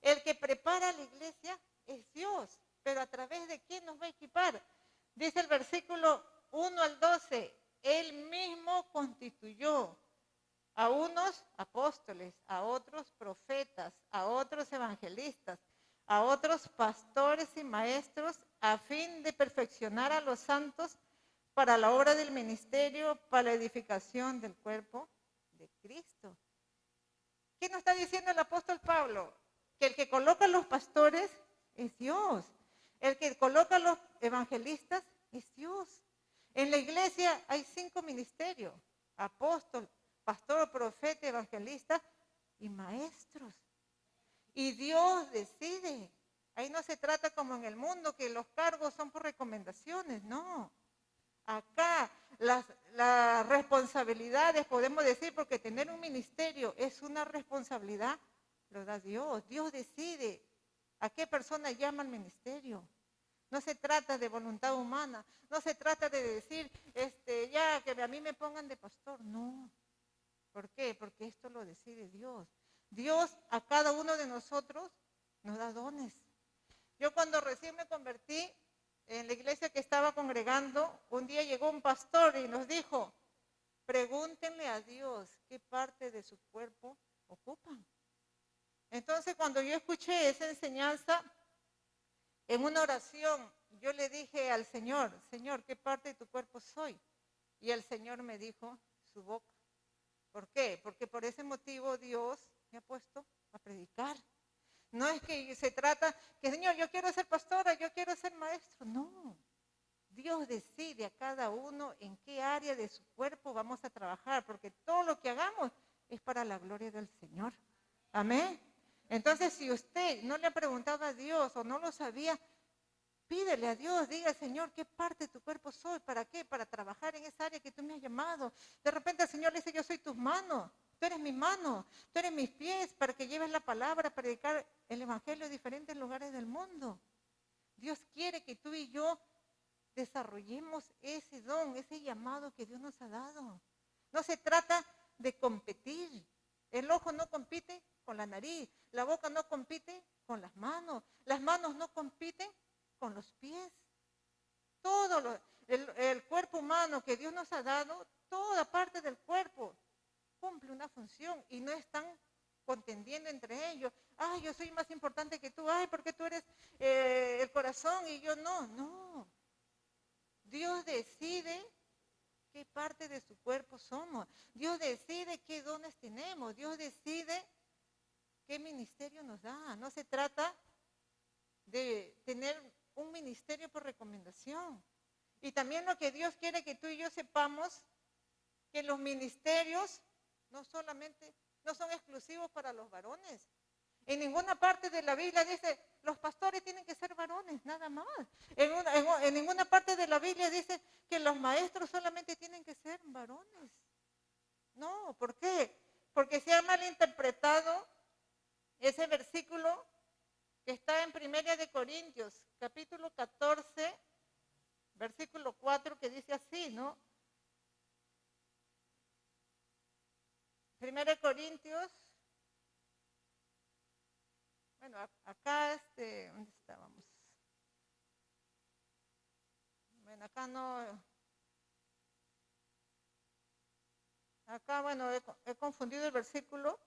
El que prepara la iglesia es Dios. Pero ¿a través de quién nos va a equipar? Dice el versículo 1 al 12. Él mismo constituyó a unos apóstoles, a otros profetas, a otros evangelistas, a otros pastores y maestros, a fin de perfeccionar a los santos para la obra del ministerio, para la edificación del cuerpo de Cristo. ¿Qué nos está diciendo el apóstol Pablo? Que el que coloca a los pastores es Dios. El que coloca a los evangelistas es Dios. En la iglesia hay 5 ministerios: apóstol, pastor, profeta, evangelista y maestros. Y Dios decide. Ahí no se trata como en el mundo, que los cargos son por recomendaciones, no. Acá las responsabilidades, podemos decir, porque tener un ministerio es una responsabilidad, lo da Dios. Dios decide a qué persona llama al ministerio. No se trata de voluntad humana, no se trata de decir, ya que a mí me pongan de pastor, no. ¿Por qué? Porque esto lo decide Dios. Dios a cada uno de nosotros nos da dones. Yo cuando recién me convertí en la iglesia que estaba congregando, un día llegó un pastor y nos dijo, pregúntenle a Dios qué parte de su cuerpo ocupan. Entonces cuando yo escuché esa enseñanza, en una oración yo le dije al Señor, Señor, ¿qué parte de tu cuerpo soy? Y el Señor me dijo, su boca. ¿Por qué? Porque por ese motivo Dios me ha puesto a predicar. No es que se trata que, Señor, yo quiero ser pastora, yo quiero ser maestro. No. Dios decide a cada uno en qué área de su cuerpo vamos a trabajar, porque todo lo que hagamos es para la gloria del Señor. Amén. Entonces, si usted no le ha preguntado a Dios o no lo sabía, pídele a Dios, diga, Señor, ¿qué parte de tu cuerpo soy? ¿Para qué? Para trabajar en esa área que tú me has llamado. De repente el Señor le dice, yo soy tus manos, tú eres mi mano, tú eres mis pies, para que lleves la palabra, predicar el evangelio en diferentes lugares del mundo. Dios quiere que tú y yo desarrollemos ese don, ese llamado que Dios nos ha dado. No se trata de competir. El ojo no compite con la nariz, la boca no compite con las manos no compiten con los pies. Todo el cuerpo humano que Dios nos ha dado, toda parte del cuerpo cumple una función y no están contendiendo entre ellos. Ay, yo soy más importante que tú. Ay, porque tú eres el corazón y yo no. No. Dios decide qué parte de su cuerpo somos. Dios decide qué dones tenemos. Dios decide qué ministerio nos da. No se trata de tener un ministerio por recomendación. Y también lo que Dios quiere que tú y yo sepamos, que los ministerios no son exclusivos para los varones. En ninguna parte de la Biblia dice, los pastores tienen que ser varones, nada más. En ninguna parte de la Biblia dice que los maestros solamente tienen que ser varones. No, ¿por qué? Porque se ha malinterpretado ese versículo que está en 1 de Corintios, capítulo 14, versículo 4, que dice así, ¿no? 1 Corintios, bueno, acá, ¿dónde estábamos? Bueno, acá no, acá, bueno, he confundido el versículo.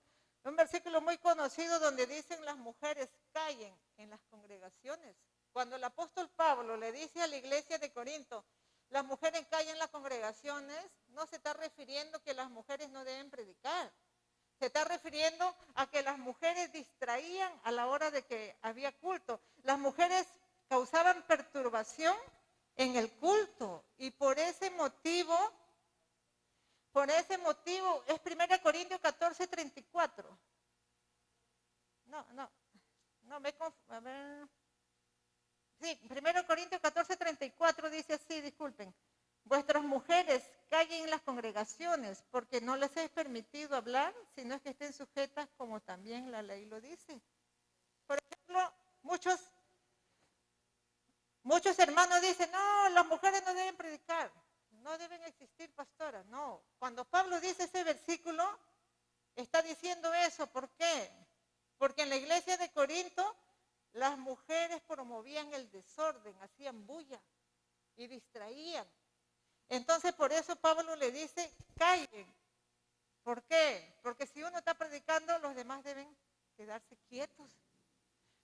Un versículo muy conocido donde dicen las mujeres callen en las congregaciones. congregaciones. Cuando el apóstol Pablo le dice a la iglesia de Corinto, las mujeres callen en las congregaciones, no se está refiriendo que las mujeres no deben predicar. Se está refiriendo a que las mujeres distraían a la hora de que había culto. Las mujeres causaban perturbación en el culto y por ese motivo es 1 Corintios 14:34. A ver. Sí, 1 Corintios 14:34 dice así, disculpen. Vuestras mujeres callen en las congregaciones porque no les es permitido hablar, sino es que estén sujetas como también la ley lo dice. Por ejemplo, muchos hermanos dicen, no, las mujeres no deben predicar, no deben existir pastoras. No, cuando Pablo dice ese versículo, está diciendo eso. ¿Por qué? Porque en la iglesia de Corinto, las mujeres promovían el desorden, hacían bulla y distraían. Entonces, por eso Pablo le dice, callen. ¿Por qué? Porque si uno está predicando, los demás deben quedarse quietos.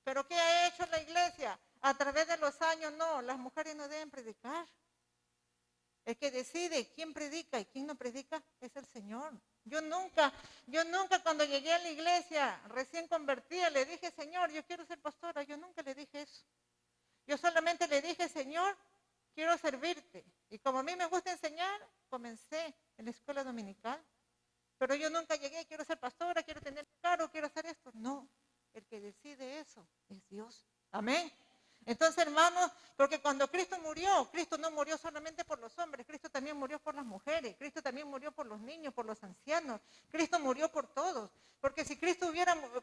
¿Pero qué ha hecho la iglesia? A través de los años, no, las mujeres no deben predicar. El que decide quién predica y quién no predica es el Señor. Yo nunca cuando llegué a la iglesia, recién convertida, le dije, Señor, yo quiero ser pastora. Yo nunca le dije eso. Yo solamente le dije, Señor, quiero servirte. Y como a mí me gusta enseñar, comencé en la escuela dominical. Pero yo nunca llegué, quiero ser pastora, quiero tener cargo, quiero hacer esto. No, el que decide eso es Dios. Amén. Entonces, hermanos, porque cuando Cristo no murió solamente por los hombres, Cristo también murió por las mujeres, Cristo también murió por los niños, por los ancianos, Cristo murió por todos. Porque si Cristo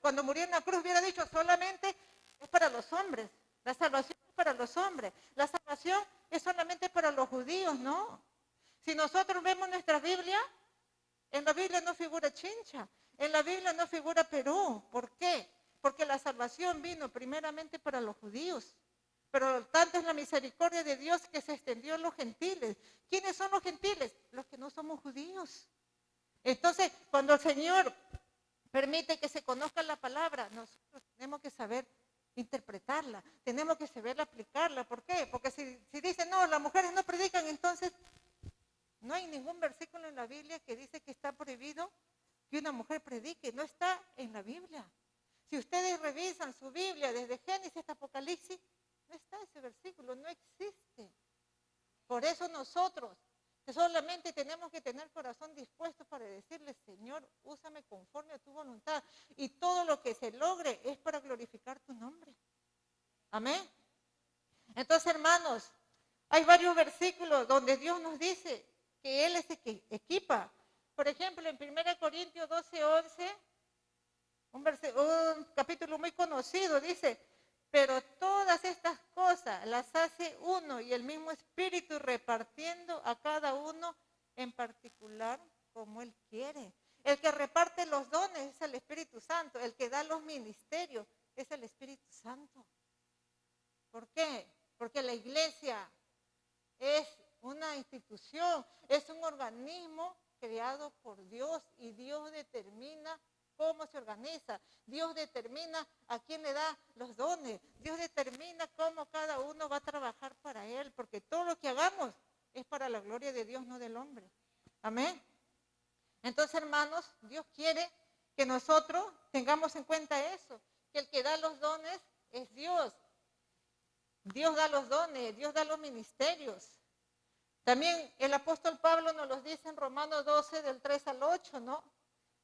cuando murió en la cruz, hubiera dicho solamente es para los hombres, la salvación es para los hombres, la salvación es solamente para los judíos, no. Si nosotros vemos nuestra Biblia, en la Biblia no figura Chincha, en la Biblia no figura Perú. ¿Por qué? Porque la salvación vino primeramente para los judíos. Pero tanto es la misericordia de Dios que se extendió a los gentiles. ¿Quiénes son los gentiles? Los que no somos judíos. Entonces, cuando el Señor permite que se conozca la palabra, nosotros tenemos que saber interpretarla, tenemos que saber aplicarla. ¿Por qué? Porque si dicen, no, las mujeres no predican, entonces no hay ningún versículo en la Biblia que dice que está prohibido que una mujer predique. No está en la Biblia. Si ustedes revisan su Biblia desde Génesis hasta Apocalipsis, no está ese versículo, no existe. Por eso nosotros solamente tenemos que tener corazón dispuesto para decirle, Señor, úsame conforme a tu voluntad. Y todo lo que se logre es para glorificar tu nombre. Amén. Entonces, hermanos, hay varios versículos donde Dios nos dice que Él es el que equipa. Por ejemplo, en 1 Corintios 12:11, un capítulo muy conocido, dice, pero todas estas cosas las hace uno y el mismo Espíritu, repartiendo a cada uno en particular como Él quiere. El que reparte los dones es el Espíritu Santo. El que da los ministerios es el Espíritu Santo. ¿Por qué? Porque la iglesia es una institución, es un organismo creado por Dios y Dios determina cómo se organiza. Dios determina a quién le da los dones. Dios determina cómo cada uno va a trabajar para Él, porque todo lo que hagamos es para la gloria de Dios, no del hombre. Amén. Entonces, hermanos, Dios quiere que nosotros tengamos en cuenta eso, que el que da los dones es Dios. Dios da los dones, Dios da los ministerios. También el apóstol Pablo nos los dice en Romanos 12, del 3 al 8, ¿no?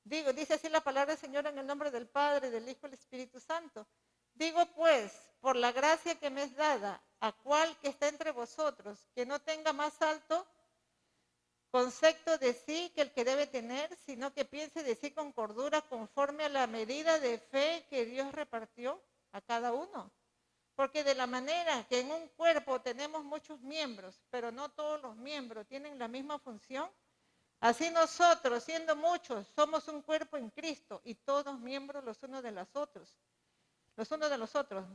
Dice así la palabra del Señor en el nombre del Padre, del Hijo y del Espíritu Santo. Digo pues, por la gracia que me es dada, a cual que está entre vosotros, que no tenga más alto concepto de sí que el que debe tener, sino que piense de sí con cordura conforme a la medida de fe que Dios repartió a cada uno. Porque de la manera que en un cuerpo tenemos muchos miembros, pero no todos los miembros tienen la misma función, así nosotros, siendo muchos, somos un cuerpo en Cristo y todos miembros los unos de los otros.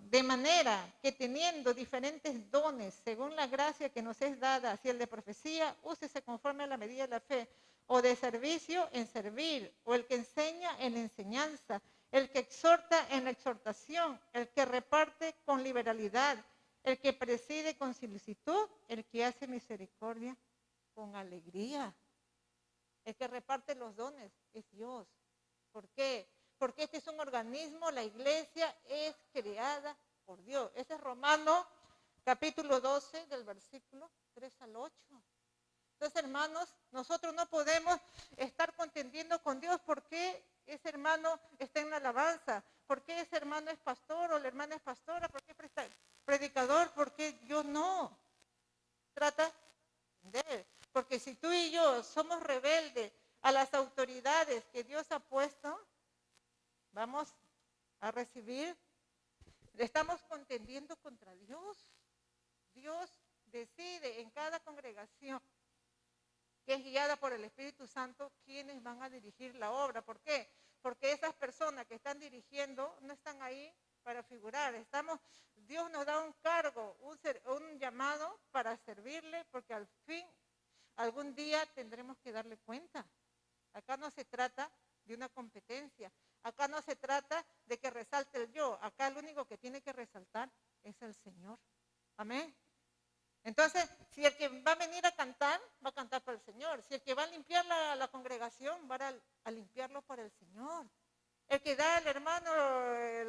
De manera que teniendo diferentes dones, según la gracia que nos es dada, si el de profecía, úsese conforme a la medida de la fe, o de servicio en servir, o el que enseña en enseñanza, el que exhorta en la exhortación, el que reparte con liberalidad, el que preside con solicitud, el que hace misericordia con alegría. El que reparte los dones es Dios. ¿Por qué? Porque este es un organismo, la iglesia es creada por Dios. Ese es Romanos capítulo 12 del versículo 3 al 8. Entonces, hermanos, nosotros no podemos estar contendiendo con Dios porque ese hermano está en la alabanza, porque ese hermano es pastor o la hermana es pastora, porque es predicador, porque yo no. Trata de entender. Porque si tú y yo somos rebeldes a las autoridades que Dios ha puesto, vamos a recibir, estamos contendiendo contra Dios. Dios decide en cada congregación que es guiada por el Espíritu Santo quienes van a dirigir la obra. ¿Por qué? Porque esas personas que están dirigiendo no están ahí para figurar. Dios nos da un cargo, un llamado para servirle, porque al fin, algún día tendremos que darle cuenta. Acá no se trata de una competencia. Acá no se trata de que resalte el yo. Acá el único que tiene que resaltar es el Señor. Amén. Entonces, si el que va a venir a cantar, va a cantar para el Señor. Si el que va a limpiar la congregación, va a limpiarlo para el Señor. El que da al hermano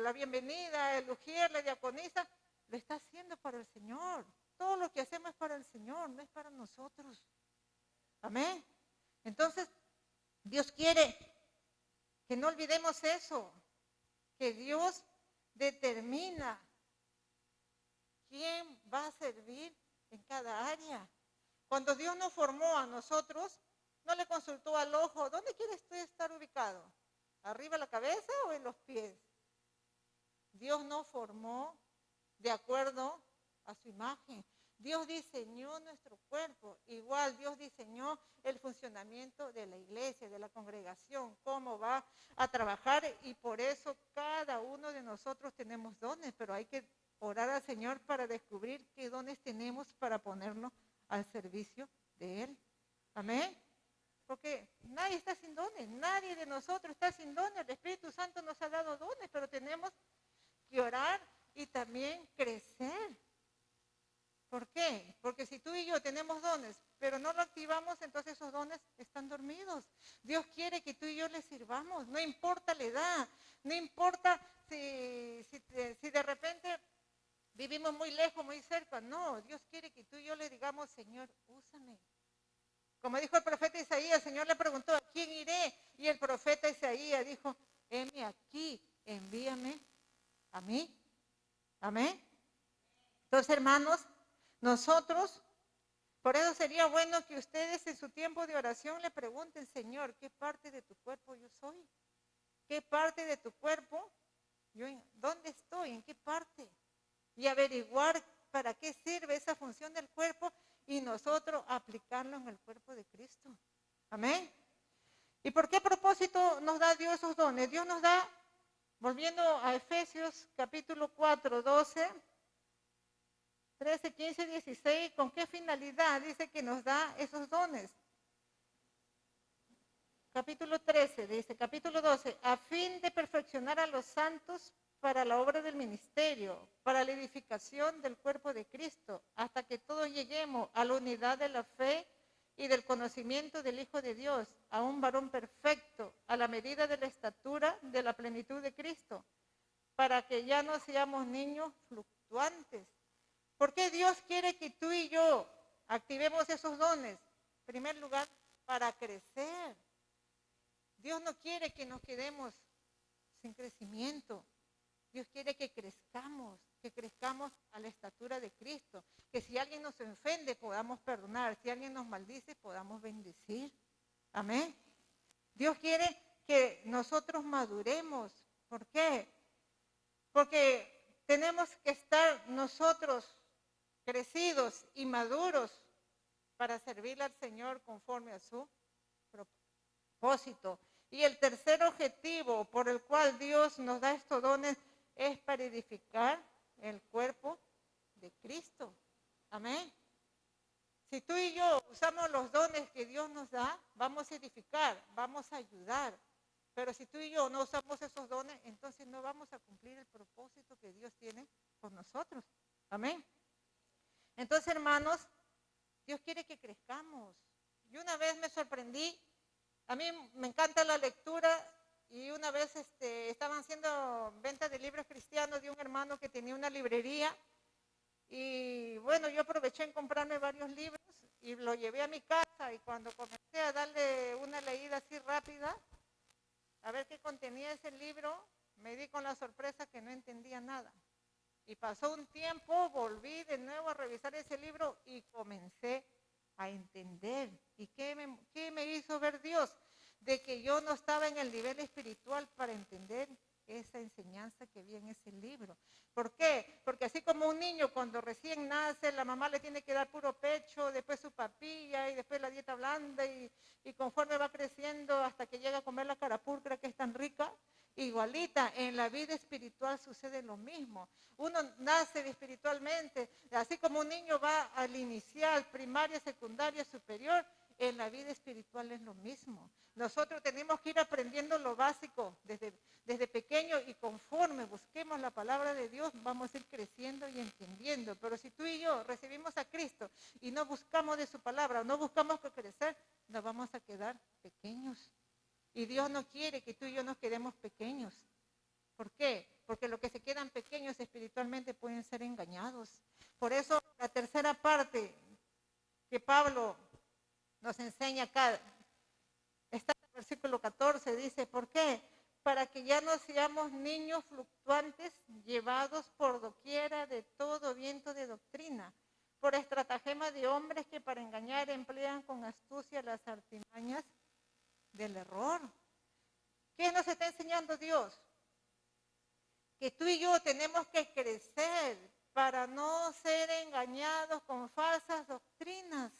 la bienvenida, el ujier, la diaconisa, lo está haciendo para el Señor. Todo lo que hacemos es para el Señor, no es para nosotros. Amén. Entonces, Dios quiere que no olvidemos eso, que Dios determina quién va a servir en cada área. Cuando Dios nos formó a nosotros, no le consultó al ojo, ¿dónde quieres tú estar ubicado? ¿Arriba la cabeza o en los pies? Dios nos formó de acuerdo a su imagen. Dios diseñó nuestro cuerpo. Igual Dios diseñó el funcionamiento de la iglesia, de la congregación, cómo va a trabajar, y por eso cada uno de nosotros tenemos dones, pero hay que orar al Señor para descubrir qué dones tenemos para ponernos al servicio de Él. Amén. Porque nadie está sin dones, nadie de nosotros está sin dones. El Espíritu Santo nos ha dado dones, pero tenemos que orar y también crecer. ¿Por qué? Porque si tú y yo tenemos dones, pero no lo activamos, entonces esos dones están dormidos. Dios quiere que tú y yo le sirvamos, no importa la edad, no importa si de repente vivimos muy lejos, muy cerca. No, Dios quiere que tú y yo le digamos, Señor, úsame. Como dijo el profeta Isaías, el Señor le preguntó, ¿a quién iré? Y el profeta Isaías dijo, heme aquí, envíame a mí. Amén. Entonces, hermanos, nosotros, por eso sería bueno que ustedes en su tiempo de oración le pregunten, Señor, ¿qué parte de tu cuerpo yo soy? ¿Qué parte de tu cuerpo? ¿Dónde estoy? ¿En qué parte? Y averiguar para qué sirve esa función del cuerpo y nosotros aplicarlo en el cuerpo de Cristo. Amén. ¿Y por qué propósito nos da Dios esos dones? Dios nos da, volviendo a Efesios capítulo 4, 12, 13, 15, 16, ¿con qué finalidad dice que nos da esos dones? Capítulo 13, dice, capítulo 12, a fin de perfeccionar a los santos para la obra del ministerio, para la edificación del cuerpo de Cristo, hasta que todos lleguemos a la unidad de la fe y del conocimiento del Hijo de Dios, a un varón perfecto, a la medida de la estatura de la plenitud de Cristo, para que ya no seamos niños fluctuantes. ¿Por qué Dios quiere que tú y yo activemos esos dones? En primer lugar, para crecer. Dios no quiere que nos quedemos sin crecimiento. Dios quiere que crezcamos a la estatura de Cristo. Que si alguien nos ofende, podamos perdonar. Si alguien nos maldice, podamos bendecir. Amén. Dios quiere que nosotros maduremos. ¿Por qué? Porque tenemos que estar nosotros crecidos y maduros para servirle al Señor conforme a su propósito. Y el tercer objetivo por el cual Dios nos da estos dones es para edificar el cuerpo de Cristo. Amén. Si tú y yo usamos los dones que Dios nos da, vamos a edificar, vamos a ayudar. Pero si tú y yo no usamos esos dones, entonces no vamos a cumplir el propósito que Dios tiene con nosotros. Amén. Entonces, hermanos, Dios quiere que crezcamos. Y una vez me sorprendí, a mí me encanta la lectura, y una vez estaban haciendo venta de libros cristianos de un hermano que tenía una librería. Y bueno, yo aproveché en comprarme varios libros y lo llevé a mi casa, y cuando comencé a darle una leída así rápida, a ver qué contenía ese libro, me di con la sorpresa que no entendía nada. Y pasó un tiempo, volví de nuevo a revisar ese libro y comencé a entender. ¿Y qué me hizo ver Dios? De que yo no estaba en el nivel espiritual para entender esa enseñanza que vi en ese libro. ¿Por qué? Porque así como un niño cuando recién nace, la mamá le tiene que dar puro pecho, después su papilla y después la dieta blanda, y conforme va creciendo hasta que llega a comer la carapulcra que es tan rica, igualita, en la vida espiritual sucede lo mismo. Uno nace espiritualmente, así como un niño va al inicial, primaria, secundaria, superior, en la vida espiritual es lo mismo. Nosotros tenemos que ir aprendiendo lo básico desde pequeño, y conforme busquemos la palabra de Dios vamos a ir creciendo y entendiendo. Pero si tú y yo recibimos a Cristo y no buscamos de su palabra, no buscamos crecer, nos vamos a quedar pequeños. Y Dios no quiere que tú y yo nos quedemos pequeños. ¿Por qué? Porque los que se quedan pequeños espiritualmente pueden ser engañados. Por eso la tercera parte que Pablo nos enseña acá, está en el versículo 14, dice, ¿por qué? Para que ya no seamos niños fluctuantes, llevados por doquiera de todo viento de doctrina, por estratagema de hombres que para engañar emplean con astucia las artimañas del error. ¿Qué nos está enseñando Dios? Que tú y yo tenemos que crecer para no ser engañados con falsas doctrinas.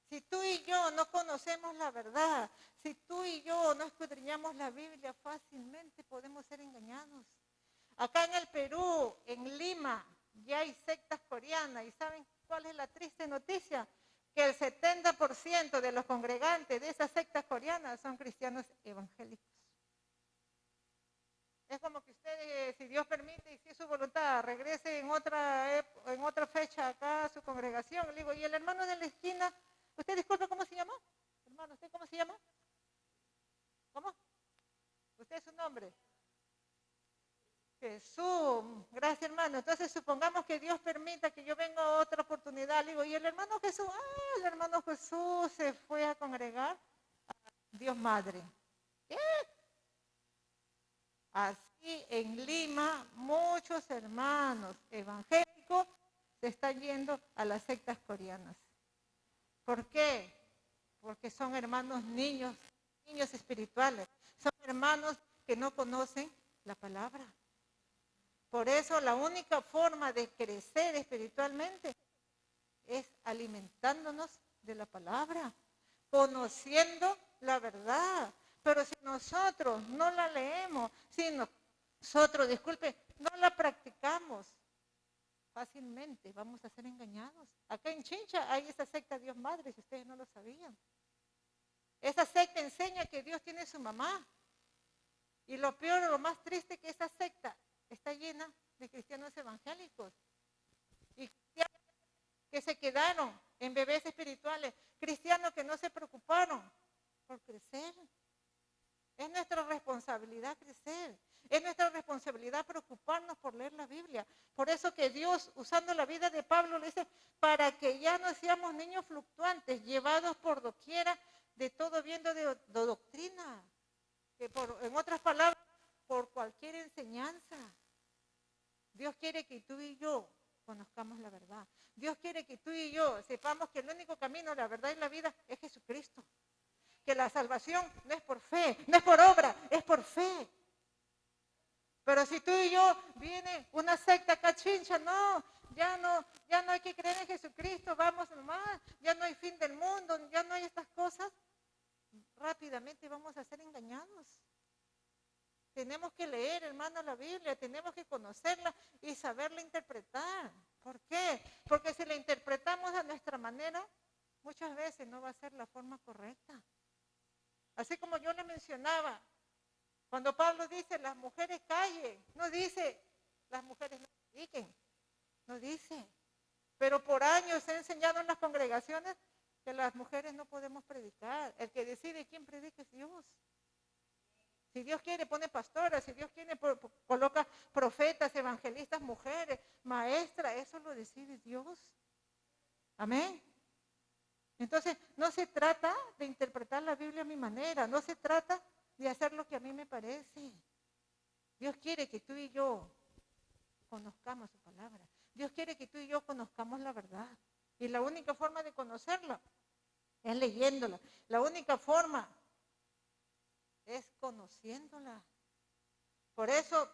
Si tú y yo no conocemos la verdad, si tú y yo no escudriñamos la Biblia, fácilmente podemos ser engañados. Acá en el Perú, en Lima, ya hay sectas coreanas. ¿Y saben cuál es la triste noticia? Que el 70% de los congregantes de esas sectas coreanas son cristianos evangélicos. Es como que ustedes, si Dios permite y si es su voluntad, regrese en otra fecha acá a su congregación. Le digo, ¿y el hermano de la esquina? ¿Usted disculpe cómo se llama? Hermano, ¿usted cómo se llama? ¿Cómo? ¿Usted es su nombre? Jesús. Gracias, hermano. Entonces supongamos que Dios permita que yo venga a otra oportunidad. Le digo, ¿y el hermano Jesús? El hermano Jesús se fue a congregar a Dios Madre. ¿Qué? Así en Lima muchos hermanos evangélicos se están yendo a las sectas coreanas. ¿Por qué? Porque son hermanos niños espirituales. Son hermanos que no conocen la palabra. Por eso la única forma de crecer espiritualmente es alimentándonos de la palabra, conociendo la verdad. Pero si nosotros no la leemos, si nosotros, no la practicamos, fácilmente vamos a ser engañados. Acá en Chincha hay esa secta Dios Madre, si ustedes no lo sabían. Esa secta enseña que Dios tiene su mamá. Y lo peor, lo más triste, que esa secta está llena de cristianos evangélicos. Y cristianos que se quedaron en bebés espirituales. Cristianos que no se preocuparon por crecer. Es nuestra responsabilidad crecer. Es nuestra responsabilidad preocuparnos por leer la Biblia. Por eso que Dios, usando la vida de Pablo, le dice, para que ya no seamos niños fluctuantes, llevados por doquiera de todo viento de doctrina. Que en otras palabras, por cualquier enseñanza. Dios quiere que tú y yo conozcamos la verdad. Dios quiere que tú y yo sepamos que el único camino, la verdad y la vida es Jesucristo. Que la salvación no es por fe, no es por obra, es por fe. Pero si tú y yo viene una secta cachincha, no, ya no hay que creer en Jesucristo, vamos nomás, ya no hay fin del mundo, ya no hay estas cosas, rápidamente vamos a ser engañados. Tenemos que leer, hermano, la Biblia, tenemos que conocerla y saberla interpretar. ¿Por qué? Porque si la interpretamos a nuestra manera, muchas veces no va a ser la forma correcta. Así como yo le mencionaba, cuando Pablo dice, las mujeres callen, no dice, las mujeres no prediquen, no dice. Pero por años se ha enseñado en las congregaciones que las mujeres no podemos predicar. El que decide quién predica es Dios. Si Dios quiere, pone pastoras. Si Dios quiere, coloca profetas, evangelistas, mujeres, maestras. Eso lo decide Dios. Amén. Entonces, no se trata de interpretar la Biblia a mi manera. No se trata de hacer lo que a mí me parece. Dios quiere que tú y yo conozcamos su palabra. Dios quiere que tú y yo conozcamos la verdad. Y la única forma de conocerla es leyéndola. La única forma es conociéndola. Por eso,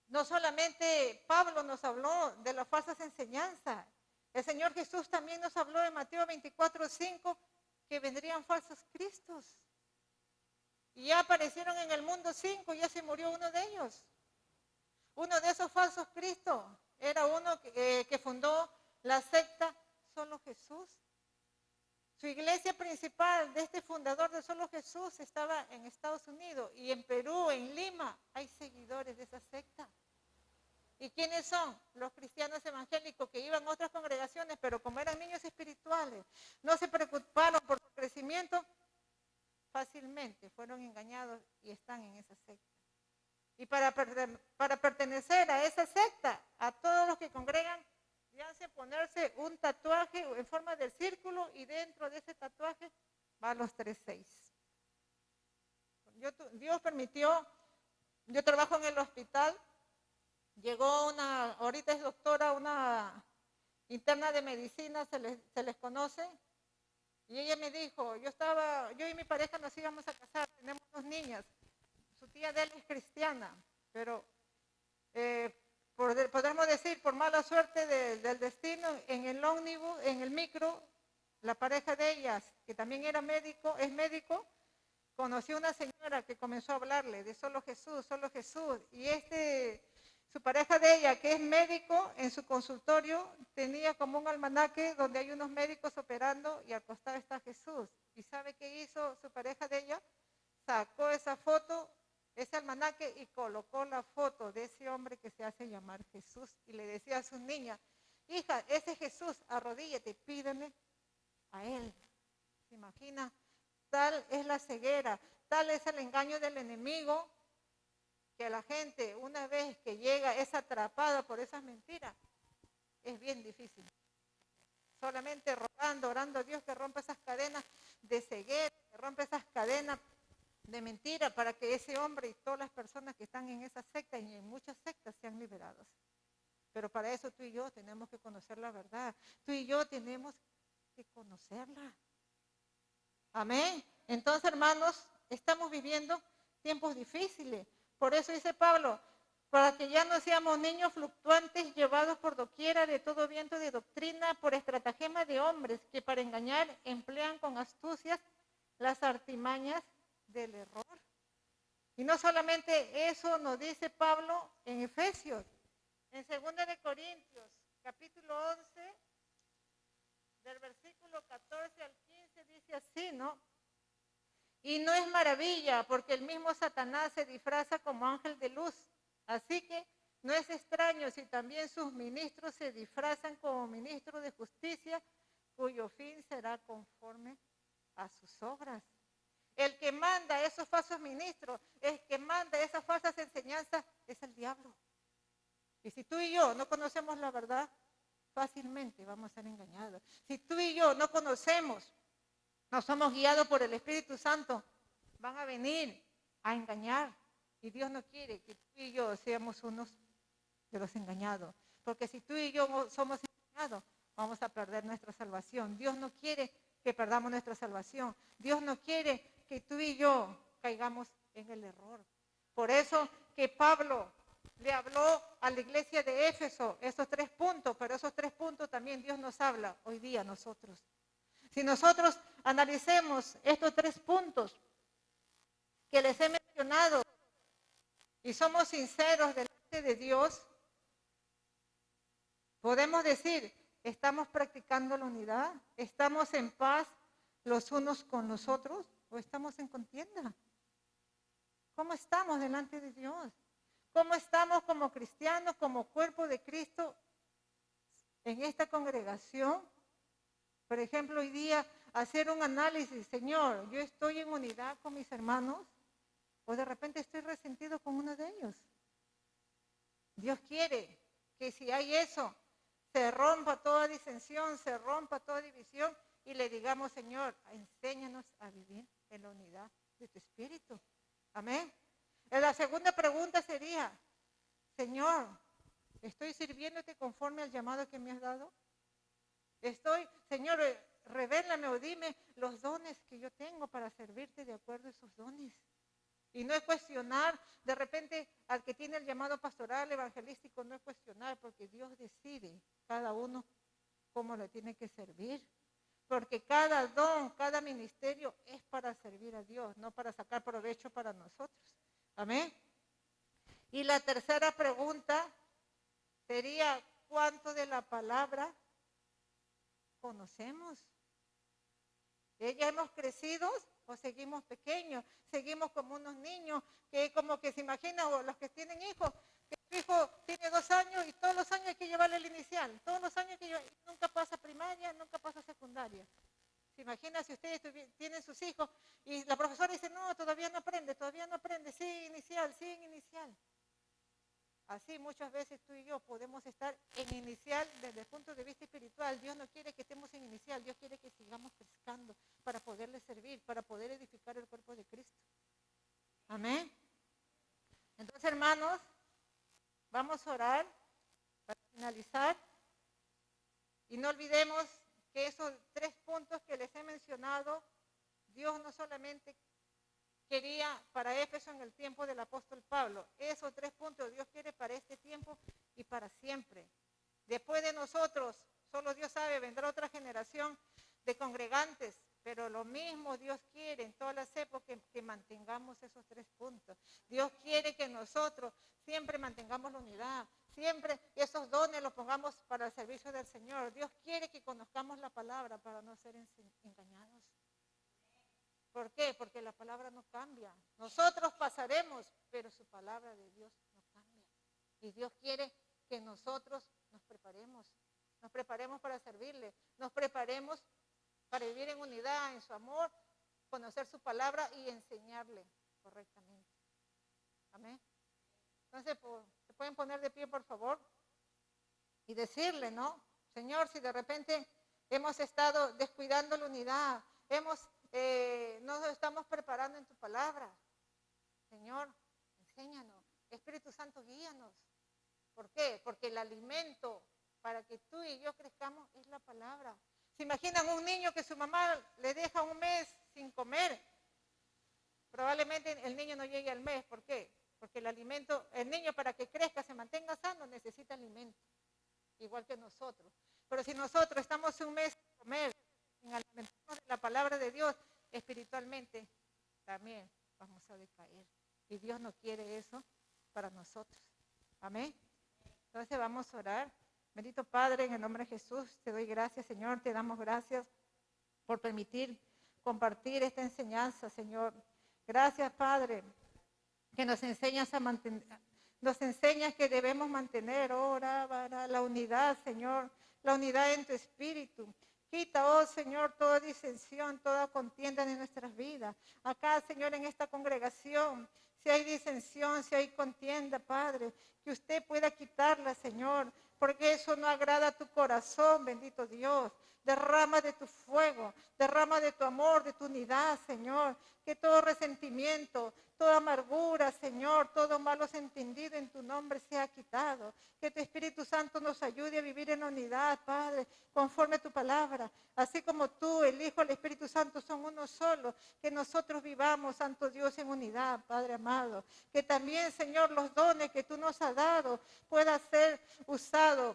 no solamente Pablo nos habló de las falsas enseñanzas. El Señor Jesús también nos habló en Mateo 24:5 que vendrían falsos cristos. Y ya aparecieron en el mundo 5, ya se murió uno de ellos. Uno de esos falsos cristos era uno que fundó la secta Solo Jesús. Su iglesia principal de este fundador de Solo Jesús estaba en Estados Unidos y en Perú, en Lima, hay seguidores de esa secta. ¿Y quiénes son? Los cristianos evangélicos que iban a otras congregaciones, pero como eran niños espirituales, no se preocuparon por su crecimiento, fácilmente fueron engañados y están en esa secta. Y para pertenecer a esa secta, a todos los que congregan, ya hace ponerse un tatuaje en forma de círculo y dentro de ese tatuaje va los 3:6. Dios permitió, yo trabajo en el hospital, llegó ahorita es doctora, una interna de medicina, se les conoce, y ella me dijo, yo y mi pareja nos íbamos a casar, tenemos 2 niñas, su tía de él es cristiana, pero podemos decir, por mala suerte del destino, en el ómnibus, en el micro, la pareja de ellas, que también es médico, conoció una señora que comenzó a hablarle de solo Jesús, y su pareja de ella, que es médico, en su consultorio tenía como un almanaque donde hay unos médicos operando y al costado está Jesús. ¿Y sabe qué hizo su pareja de ella? Sacó esa foto, ese almanaque y colocó la foto de ese hombre que se hace llamar Jesús y le decía a sus niñas, hija, ese Jesús, arrodíllate, pídele a él. ¿Se imagina? Tal es la ceguera, tal es el engaño del enemigo, que la gente una vez que llega es atrapada por esas mentiras, es bien difícil. Solamente rogando, orando a Dios que rompa esas cadenas de ceguera, que rompa esas cadenas de mentira para que ese hombre y todas las personas que están en esa secta y en muchas sectas sean liberados. Pero para eso tú y yo tenemos que conocer la verdad. Tú y yo tenemos que conocerla. Amén. Entonces, hermanos, estamos viviendo tiempos difíciles. Por eso dice Pablo, para que ya no seamos niños fluctuantes llevados por doquiera de todo viento de doctrina, por estratagema de hombres que para engañar emplean con astucias las artimañas del error. Y no solamente eso nos dice Pablo en Efesios, en 2 de Corintios, capítulo 11, del versículo 14 al 15, dice así, ¿no? Y no es maravilla, porque el mismo Satanás se disfraza como ángel de luz. Así que no es extraño si también sus ministros se disfrazan como ministros de justicia, cuyo fin será conforme a sus obras. El que manda a esos falsos ministros, el que manda esas falsas enseñanzas, es el diablo. Y si tú y yo no conocemos la verdad, fácilmente vamos a ser engañados. Si tú y yo no conocemos, no somos guiados por el Espíritu Santo, van a venir a engañar. Y Dios no quiere que tú y yo seamos unos de los engañados. Porque si tú y yo somos engañados, vamos a perder nuestra salvación. Dios no quiere que perdamos nuestra salvación. Dios no quiere que tú y yo caigamos en el error. Por eso que Pablo le habló a la iglesia de Éfeso esos 3 puntos, pero esos 3 puntos también Dios nos habla hoy día a nosotros. Si nosotros analicemos estos 3 puntos que les he mencionado y somos sinceros delante de Dios, podemos decir, ¿estamos practicando la unidad? ¿Estamos en paz los unos con los otros o estamos en contienda? ¿Cómo estamos delante de Dios? ¿Cómo estamos como cristianos, como cuerpo de Cristo en esta congregación? Por ejemplo, hoy día hacer un análisis, Señor, ¿yo estoy en unidad con mis hermanos? ¿O de repente estoy resentido con uno de ellos? Dios quiere que si hay eso, se rompa toda disensión, se rompa toda división y le digamos, Señor, enséñanos a vivir en la unidad de tu espíritu. Amén. La segunda pregunta sería, Señor, ¿estoy sirviéndote conforme al llamado que me has dado? Señor, revélame o dime los dones que yo tengo para servirte de acuerdo a esos dones. Y no es cuestionar, de repente, al que tiene el llamado pastoral, evangelístico, no es cuestionar, porque Dios decide cada uno cómo le tiene que servir. Porque cada don, cada ministerio es para servir a Dios, no para sacar provecho para nosotros. Amén. Y la tercera pregunta sería, ¿cuánto de la palabra conocemos? ¿Ya hemos crecido o seguimos pequeños? Seguimos como unos niños que como que se imaginan, o los que tienen hijos, que su hijo tiene 2 años y todos los años hay que llevarle el inicial, todos los años hay que llevarle, nunca pasa primaria, nunca pasa secundaria. ¿Se imagina si ustedes tienen sus hijos y la profesora dice, no, todavía no aprende, sigue inicial? Así muchas veces tú y yo podemos estar en inicial desde el punto de vista espiritual. Dios no quiere que estemos en inicial, Dios quiere que sigamos creciendo para poderle servir, para poder edificar el cuerpo de Cristo. Amén. Entonces, hermanos, vamos a orar para finalizar. Y no olvidemos que esos 3 puntos que les he mencionado, Dios no solamente quería para Éfeso en el tiempo del apóstol Pablo. Esos 3 puntos Dios quiere para este tiempo y para siempre. Después de nosotros, solo Dios sabe, vendrá otra generación de congregantes, pero lo mismo Dios quiere en todas las épocas que mantengamos esos 3 puntos. Dios quiere que nosotros siempre mantengamos la unidad, siempre esos dones los pongamos para el servicio del Señor. Dios quiere que conozcamos la palabra para no ser engañados. ¿Por qué? Porque la palabra no cambia. Nosotros pasaremos, pero su palabra de Dios no cambia. Y Dios quiere que nosotros nos preparemos para servirle, nos preparemos para vivir en unidad, en su amor, conocer su palabra y enseñarle correctamente. Amén. Entonces, ¿se pueden poner de pie, por favor? Y decirle, ¿no? Señor, si de repente hemos estado descuidando la unidad, nos estamos preparando en tu palabra. Señor, enséñanos. Espíritu Santo, guíanos. ¿Por qué? Porque el alimento para que tú y yo crezcamos es la palabra. ¿Se imaginan un niño que su mamá le deja 1 mes sin comer? Probablemente el niño no llegue al mes. ¿Por qué? Porque el niño para que crezca, se mantenga sano, necesita alimento. Igual que nosotros. Pero si nosotros estamos 1 mes sin comer, sin alimentarnos de la palabra de Dios, espiritualmente también vamos a decaer. Y Dios no quiere eso para nosotros. Amén. Entonces vamos a orar. Bendito Padre, en el nombre de Jesús, te doy gracias, Señor. Te damos gracias por permitir compartir esta enseñanza, Señor. Gracias, Padre, que nos enseñas que debemos mantener, la unidad, Señor, la unidad en tu espíritu. Quita, oh Señor, toda disensión, toda contienda de nuestras vidas. Acá, Señor, en esta congregación, si hay disensión, si hay contienda, Padre, que usted pueda quitarla, Señor, porque eso no agrada a tu corazón, bendito Dios. Derrama de tu fuego, derrama de tu amor, de tu unidad, Señor. Que todo resentimiento, toda amargura, Señor, todo malo entendido en tu nombre sea quitado. Que tu Espíritu Santo nos ayude a vivir en unidad, Padre, conforme a tu palabra. Así como tú, el Hijo y el Espíritu Santo son uno solo. Que nosotros vivamos, Santo Dios, en unidad, Padre amado. Que también, Señor, los dones que tú nos has dado puedan ser usados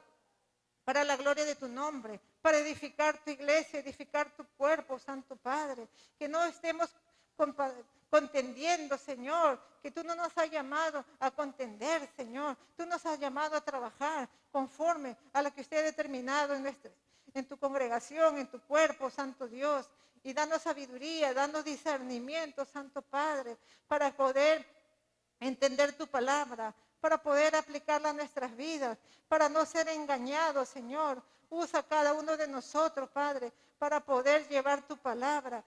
para la gloria de tu nombre, para edificar tu iglesia, edificar tu cuerpo, Santo Padre. Que no estemos contendiendo, Señor, que tú no nos has llamado a contender, Señor. Tú nos has llamado a trabajar conforme a lo que usted ha determinado en tu congregación, en tu cuerpo, Santo Dios. Y danos sabiduría, danos discernimiento, Santo Padre, para poder entender tu palabra, para poder aplicarla a nuestras vidas, para no ser engañados, Señor. Usa cada uno de nosotros, Padre, para poder llevar tu palabra,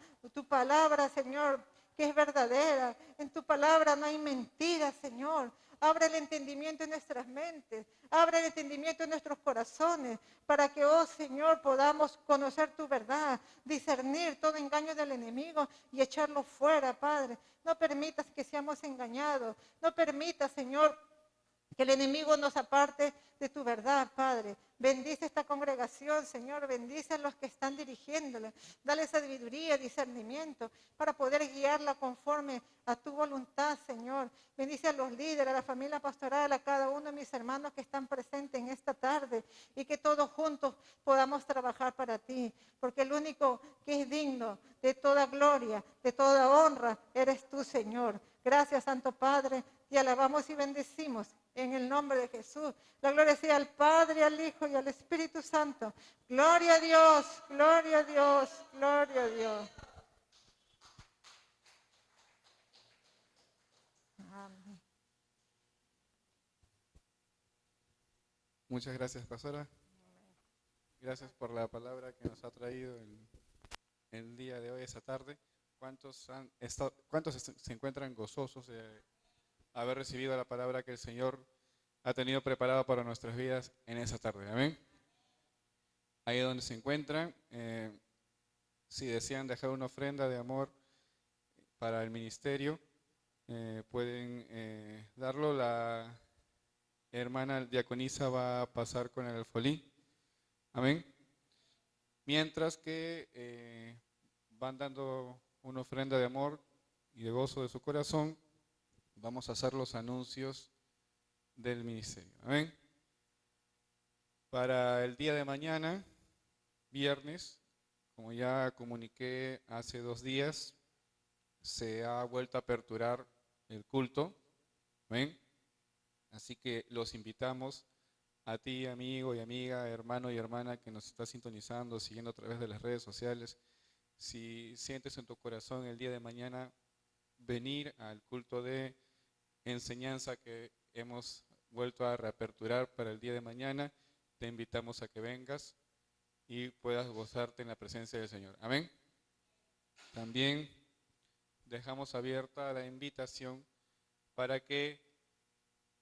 Señor, que es verdadera. En tu palabra no hay mentiras, Señor. Abre el entendimiento en nuestras mentes, abre el entendimiento en nuestros corazones, para que, oh Señor, podamos conocer tu verdad, discernir todo engaño del enemigo y echarlo fuera, Padre. No permitas que seamos engañados, no permitas, Señor, que el enemigo nos aparte de tu verdad, Padre. Bendice esta congregación, Señor. Bendice a los que están dirigiéndola. Dale sabiduría, discernimiento para poder guiarla conforme a tu voluntad, Señor. Bendice a los líderes, a la familia pastoral, a cada uno de mis hermanos que están presentes en esta tarde y que todos juntos podamos trabajar para ti. Porque el único que es digno de toda gloria, de toda honra, eres tú, Señor. Gracias, Santo Padre. Te alabamos y bendecimos en el nombre de Jesús. La gloria sea al Padre, al Hijo y al Espíritu Santo. Gloria a Dios, gloria a Dios, gloria a Dios. Amén. Muchas gracias, pastora. Gracias por la palabra que nos ha traído el día de hoy, esta tarde. ¿Cuántos se encuentran gozosos de haber recibido la palabra que el Señor ha tenido preparada para nuestras vidas en esa tarde? Amén. Ahí donde se encuentran, si desean dejar una ofrenda de amor para el ministerio, pueden darlo. La hermana diaconisa va a pasar con el alfolí. Amén. Mientras que van dando una ofrenda de amor y de gozo de su corazón, vamos a hacer los anuncios del ministerio. Amén. Para el día de mañana, viernes, como ya comuniqué hace 2 días, se ha vuelto a aperturar el culto. Amén. Así que los invitamos a ti, amigo y amiga, hermano y hermana que nos está sintonizando, siguiendo a través de las redes sociales. Si sientes en tu corazón el día de mañana venir al culto de enseñanza que hemos vuelto a reaperturar para el día de mañana, te invitamos a que vengas y puedas gozarte en la presencia del Señor. Amén. También dejamos abierta la invitación para que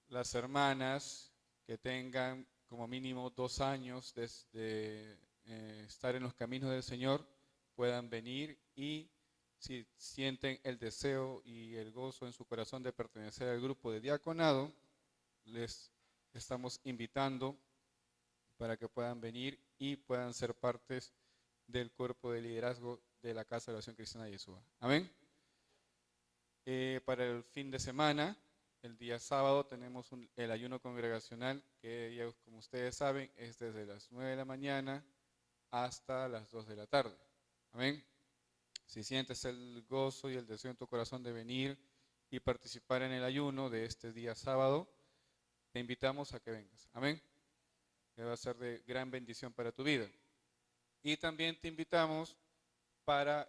las hermanas que tengan como mínimo 2 años de estar en los caminos del Señor puedan venir, y si sienten el deseo y el gozo en su corazón de pertenecer al grupo de diaconado, les estamos invitando para que puedan venir y puedan ser partes del cuerpo de liderazgo de la Casa de Oración Cristiana de Yeshua. Amén. Para el fin de semana, el día sábado, tenemos el ayuno congregacional que, ya como ustedes saben, es desde las 9 de la mañana hasta las 2 de la tarde. Amén. Si sientes el gozo y el deseo en tu corazón de venir y participar en el ayuno de este día sábado, te invitamos a que vengas. Amén. Que va a ser de gran bendición para tu vida. Y también te invitamos para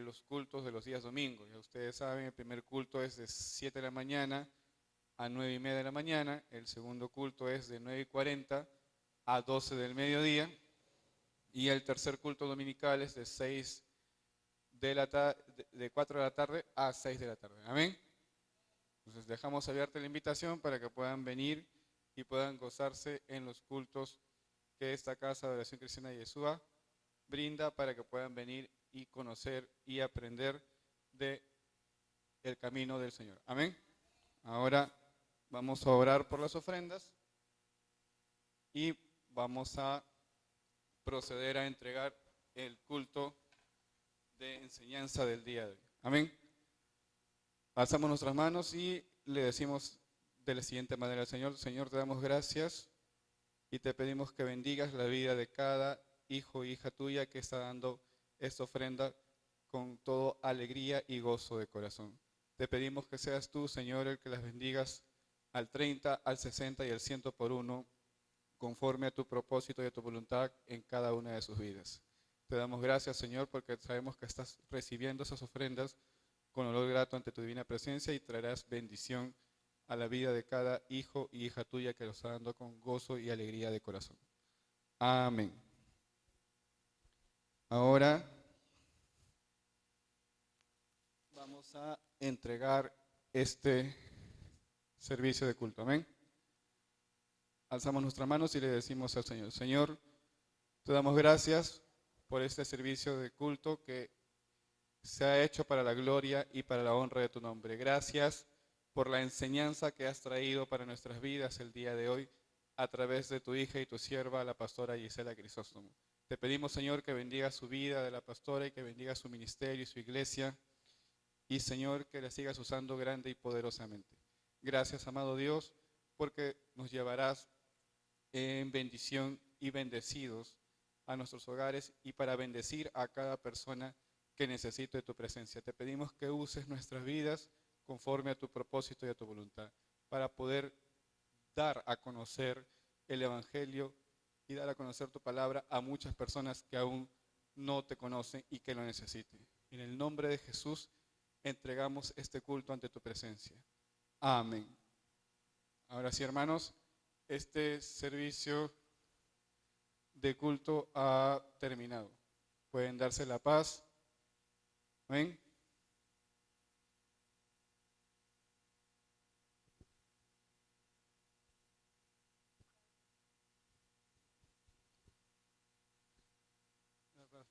los cultos de los días domingos. Ya ustedes saben, el primer culto es de 7 de la mañana a 9:30 de la mañana. El segundo culto es de 9:40 a 12 del mediodía. Y el tercer culto dominical es de 4 de la tarde a 6 de la tarde. Amén. Entonces dejamos abierta la invitación para que puedan venir y puedan gozarse en los cultos que esta Casa de Oración Cristiana de Yeshua brinda, para que puedan venir y conocer y aprender de el camino del Señor. Amén. Ahora vamos a orar por las ofrendas y vamos a proceder a entregar el culto de enseñanza del día de hoy. Amén. Alzamos nuestras manos y le decimos de la siguiente manera al Señor: Señor, te damos gracias y te pedimos que bendigas la vida de cada hijo e hija tuya que está dando esta ofrenda con toda alegría y gozo de corazón. Te pedimos que seas tú, Señor, el que las bendigas al 30, al 60 y al 100 por uno, conforme a tu propósito y a tu voluntad en cada una de sus vidas. Te damos gracias, Señor, porque sabemos que estás recibiendo esas ofrendas con olor grato ante tu divina presencia y traerás bendición a la vida de cada hijo y hija tuya que lo está dando con gozo y alegría de corazón. Amén. Ahora vamos a entregar este servicio de culto. Amén. Alzamos nuestras manos y le decimos al Señor: Señor, te damos gracias por este servicio de culto que se ha hecho para la gloria y para la honra de tu nombre. Gracias por la enseñanza que has traído para nuestras vidas el día de hoy a través de tu hija y tu sierva, la pastora Gisela Crisóstomo. Te pedimos, Señor, que bendiga su vida de la pastora y que bendiga su ministerio y su iglesia. Y, Señor, que la sigas usando grande y poderosamente. Gracias, amado Dios, porque nos llevarás en bendición y bendecidos a nuestros hogares y para bendecir a cada persona que necesite tu presencia. Te pedimos que uses nuestras vidas conforme a tu propósito y a tu voluntad, para poder dar a conocer el Evangelio y dar a conocer tu palabra a muchas personas que aún no te conocen y que lo necesiten. En el nombre de Jesús entregamos este culto ante tu presencia. Amén. Ahora sí, hermanos, este servicio de culto ha terminado. Pueden darse la paz. Amén. La paz.